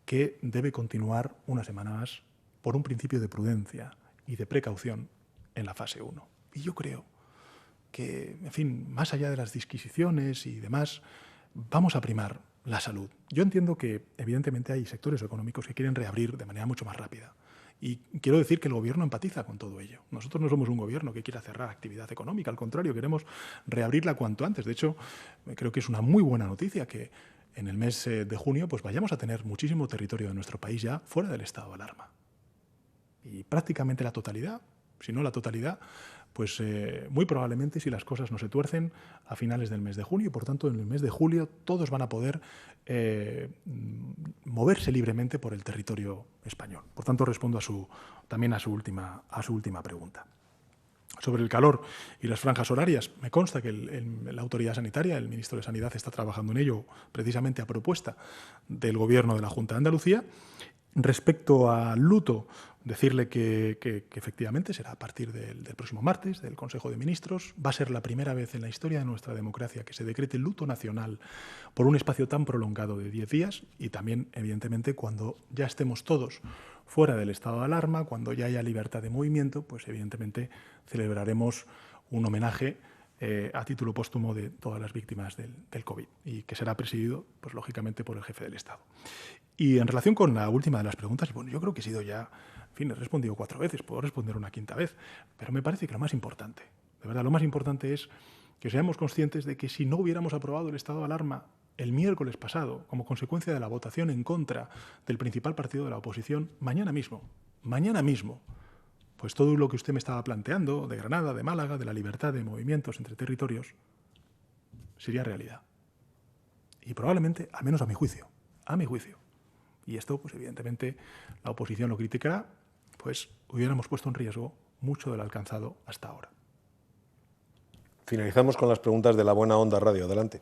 que debe continuar una semana más por un principio de prudencia y de precaución en la fase 1. Y yo creo que, en fin, más allá de las disquisiciones y demás, vamos a primar la salud. Yo entiendo que, evidentemente, hay sectores económicos que quieren reabrir de manera mucho más rápida. Y quiero decir que el Gobierno empatiza con todo ello. Nosotros no somos un Gobierno que quiera cerrar actividad económica, al contrario, queremos reabrirla cuanto antes. De hecho, creo que es una muy buena noticia que en el mes de junio pues vayamos a tener muchísimo territorio de nuestro país ya fuera del estado de alarma. Y prácticamente la totalidad, si no la totalidad, pues muy probablemente, si las cosas no se tuercen, a finales del mes de junio, y por tanto en el mes de julio todos van a poder moverse libremente por el territorio español. Por tanto, respondo también a su última pregunta. Sobre el calor y las franjas horarias, me consta que la autoridad sanitaria, el ministro de Sanidad, está trabajando en ello precisamente a propuesta del Gobierno de la Junta de Andalucía. Respecto al luto, decirle que efectivamente será a partir del próximo martes, del Consejo de Ministros. Va a ser la primera vez en la historia de nuestra democracia que se decrete el luto nacional por un espacio tan prolongado de 10 días y también, evidentemente, cuando ya estemos todos fuera del estado de alarma, cuando ya haya libertad de movimiento, pues evidentemente celebraremos un homenaje a título póstumo de todas las víctimas del COVID y que será presidido, pues lógicamente, por el jefe del Estado. Y en relación con la última de las preguntas, bueno, yo creo que he sido ya, en fin, he respondido 4 veces, puedo responder una 5ª vez, pero me parece que lo más importante, de verdad, lo más importante es que seamos conscientes de que si no hubiéramos aprobado el estado de alarma el miércoles pasado, como consecuencia de la votación en contra del principal partido de la oposición, mañana mismo, pues todo lo que usted me estaba planteando, de Granada, de Málaga, de la libertad de movimientos entre territorios, sería realidad. Y probablemente, al menos a mi juicio, y esto, pues evidentemente, la oposición lo criticará, pues hubiéramos puesto en riesgo mucho del alcanzado hasta ahora. Finalizamos con las preguntas de La Buena Onda Radio. Adelante.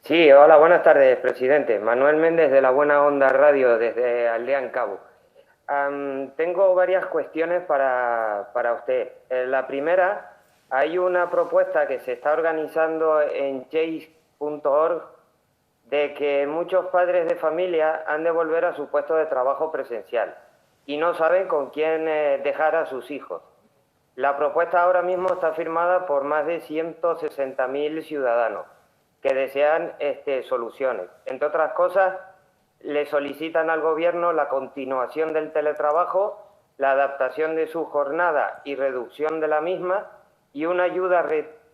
Sí, hola, buenas tardes, presidente. Manuel Méndez de La Buena Onda Radio, desde Aldea en Cabo. Tengo varias cuestiones para usted. La primera, hay una propuesta que se está organizando en change.org de que muchos padres de familia han de volver a su puesto de trabajo presencial y no saben con quién dejar a sus hijos. La propuesta ahora mismo está firmada por más de 160.000 ciudadanos que desean soluciones. Entre otras cosas, le solicitan al Gobierno la continuación del teletrabajo, la adaptación de su jornada y reducción de la misma y una ayuda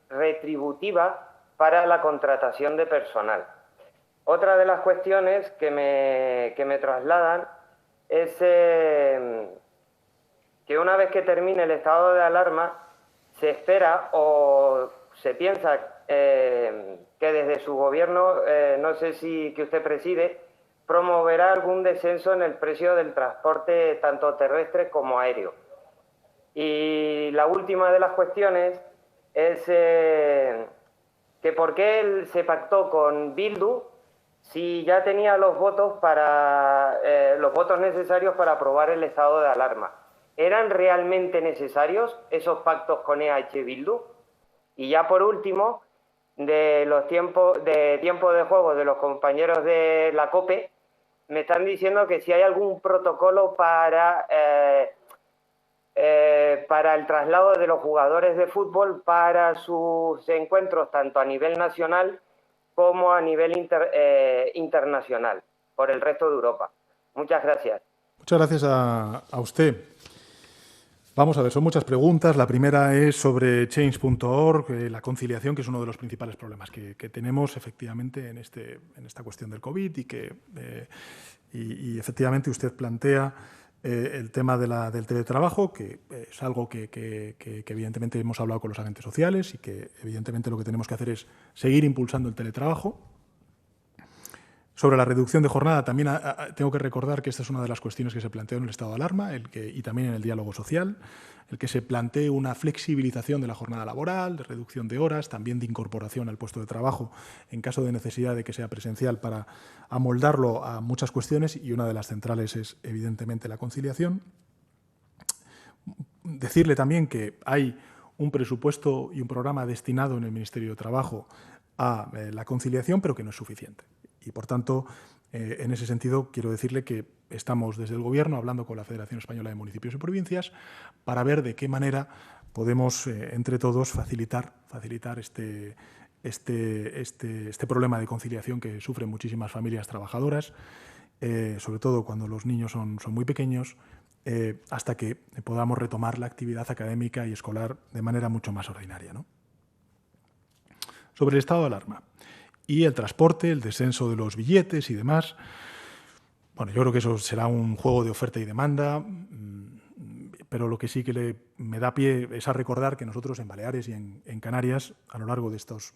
retributiva para la contratación de personal. Otra de las cuestiones que me trasladan es que una vez que termine el estado de alarma, se espera o se piensa que desde su gobierno, no sé si que usted preside, promoverá algún descenso en el precio del transporte tanto terrestre como aéreo. Y la última de las cuestiones es que por qué se pactó con Bildu si ya tenía los votos necesarios para aprobar el estado de alarma. ¿Eran realmente necesarios esos pactos con EH Bildu? Y ya por último, de los tiempo de juego de los compañeros de la COPE, me están diciendo que si hay algún protocolo para el traslado de los jugadores de fútbol para sus encuentros tanto a nivel nacional como a nivel internacional por el resto de Europa. Muchas gracias. Muchas gracias a usted. Vamos a ver, son muchas preguntas. La primera es sobre change.org, la conciliación, que es uno de los principales problemas que tenemos efectivamente en esta cuestión del COVID y efectivamente usted plantea el tema del teletrabajo, que es algo que evidentemente hemos hablado con los agentes sociales y que evidentemente lo que tenemos que hacer es seguir impulsando el teletrabajo. Sobre la reducción de jornada, también tengo que recordar que esta es una de las cuestiones que se planteó en el estado de alarma y también en el diálogo social, el que se plantee una flexibilización de la jornada laboral, de reducción de horas, también de incorporación al puesto de trabajo en caso de necesidad de que sea presencial para amoldarlo a muchas cuestiones, y una de las centrales es evidentemente la conciliación. Decirle también que hay un presupuesto y un programa destinado en el Ministerio de Trabajo a la conciliación, pero que no es suficiente. Y, por tanto, en ese sentido, quiero decirle que estamos desde el Gobierno hablando con la Federación Española de Municipios y Provincias para ver de qué manera podemos entre todos facilitar este problema de conciliación que sufren muchísimas familias trabajadoras, sobre todo cuando los niños son muy pequeños, hasta que podamos retomar la actividad académica y escolar de manera mucho más ordinaria, ¿no? Sobre el estado de alarma y el transporte, el descenso de los billetes y demás, bueno, yo creo que eso será un juego de oferta y demanda, pero lo que sí que me da pie es a recordar que nosotros en Baleares y en Canarias, a lo largo de estas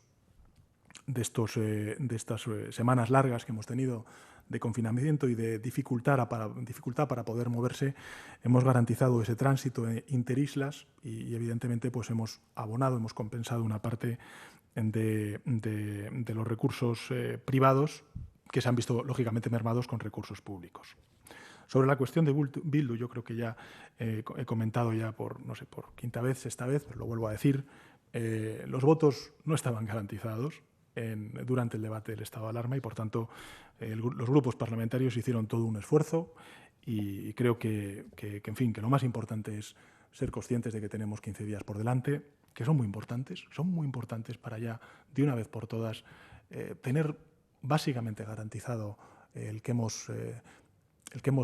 semanas largas que hemos tenido de confinamiento y de dificultad para poder moverse, hemos garantizado ese tránsito interislas y evidentemente pues hemos compensado una parte de los recursos privados que se han visto lógicamente mermados con recursos públicos. Sobre la cuestión de Bildu, yo creo que ya he comentado ya por quinta vez, sexta vez, pero lo vuelvo a decir, los votos no estaban garantizados durante el debate del estado de alarma y, por tanto, los grupos parlamentarios hicieron todo un esfuerzo y creo que lo más importante es ser conscientes de que tenemos 15 días por delante, que son muy importantes para ya, de una vez por todas, tener básicamente garantizado el que hemos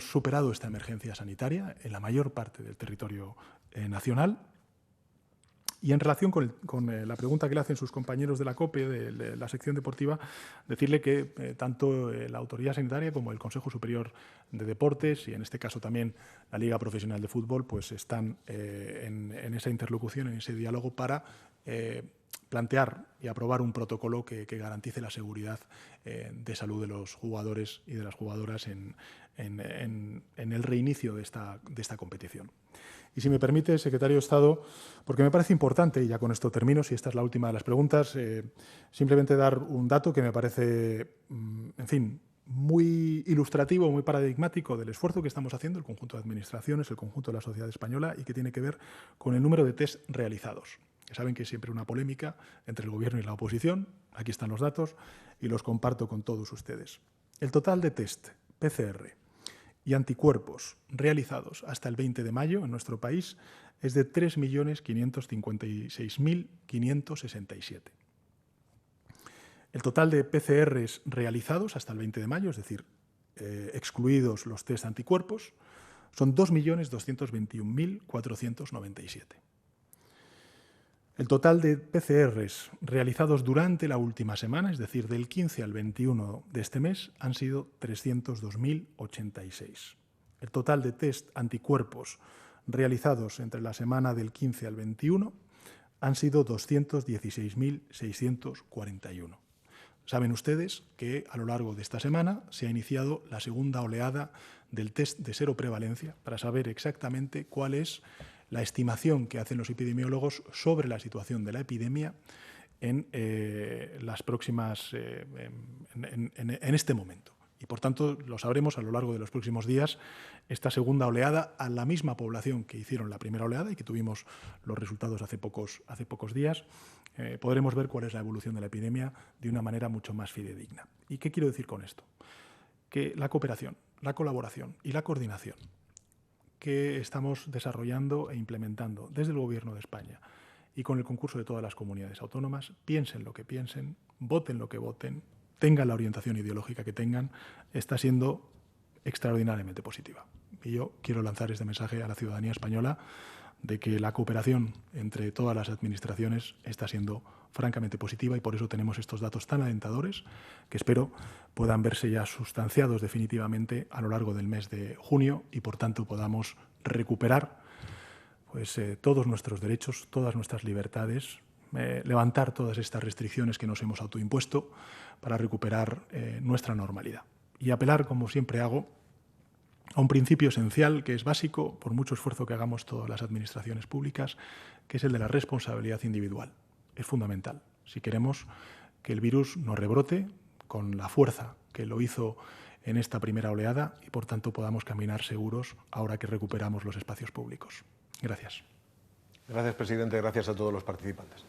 superado esta emergencia sanitaria en la mayor parte del territorio nacional. Y en relación con la pregunta que le hacen sus compañeros de la COPE, de la sección deportiva, decirle que tanto la Autoridad Sanitaria como el Consejo Superior de Deportes y en este caso también la Liga Profesional de Fútbol pues están en esa interlocución, en ese diálogo para plantear y aprobar un protocolo que garantice la seguridad de salud de los jugadores y de las jugadoras en el reinicio de esta competición. Y si me permite, secretario de Estado, porque me parece importante, y ya con esto termino, si esta es la última de las preguntas, simplemente dar un dato que me parece, en fin, muy ilustrativo, muy paradigmático del esfuerzo que estamos haciendo el conjunto de administraciones, el conjunto de la sociedad española y que tiene que ver con el número de test realizados. Que saben que es siempre una polémica entre el Gobierno y la oposición. Aquí están los datos y los comparto con todos ustedes. El total de test PCR y anticuerpos realizados hasta el 20 de mayo en nuestro país es de 3.556.567. El total de PCRs realizados hasta el 20 de mayo, es decir, excluidos los test anticuerpos, son 2.221.497. El total de PCRs realizados durante la última semana, es decir, del 15 al 21 de este mes, han sido 302.086. El total de test anticuerpos realizados entre la semana del 15 al 21 han sido 216.641. Saben ustedes que a lo largo de esta semana se ha iniciado la segunda oleada del test de seroprevalencia para saber exactamente cuál es la estimación que hacen los epidemiólogos sobre la situación de la epidemia en este momento. Y, por tanto, lo sabremos a lo largo de los próximos días, esta segunda oleada a la misma población que hicieron la primera oleada y que tuvimos los resultados hace pocos días, podremos ver cuál es la evolución de la epidemia de una manera mucho más fidedigna. ¿Y qué quiero decir con esto? Que la cooperación, la colaboración y la coordinación que estamos desarrollando e implementando desde el Gobierno de España y con el concurso de todas las comunidades autónomas, piensen lo que piensen, voten lo que voten, tengan la orientación ideológica que tengan, está siendo extraordinariamente positiva. Y yo quiero lanzar este mensaje a la ciudadanía española de que la cooperación entre todas las administraciones está siendo francamente positiva y por eso tenemos estos datos tan alentadores que espero puedan verse ya sustanciados definitivamente a lo largo del mes de junio y por tanto podamos recuperar pues, todos nuestros derechos, todas nuestras libertades, levantar todas estas restricciones que nos hemos autoimpuesto para recuperar nuestra normalidad. Y apelar, como siempre hago, a un principio esencial que es básico, por mucho esfuerzo que hagamos todas las administraciones públicas, que es el de la responsabilidad individual. Es fundamental si queremos que el virus no rebrote con la fuerza que lo hizo en esta primera oleada y, por tanto, podamos caminar seguros ahora que recuperamos los espacios públicos. Gracias. Gracias, presidente. Gracias a todos los participantes.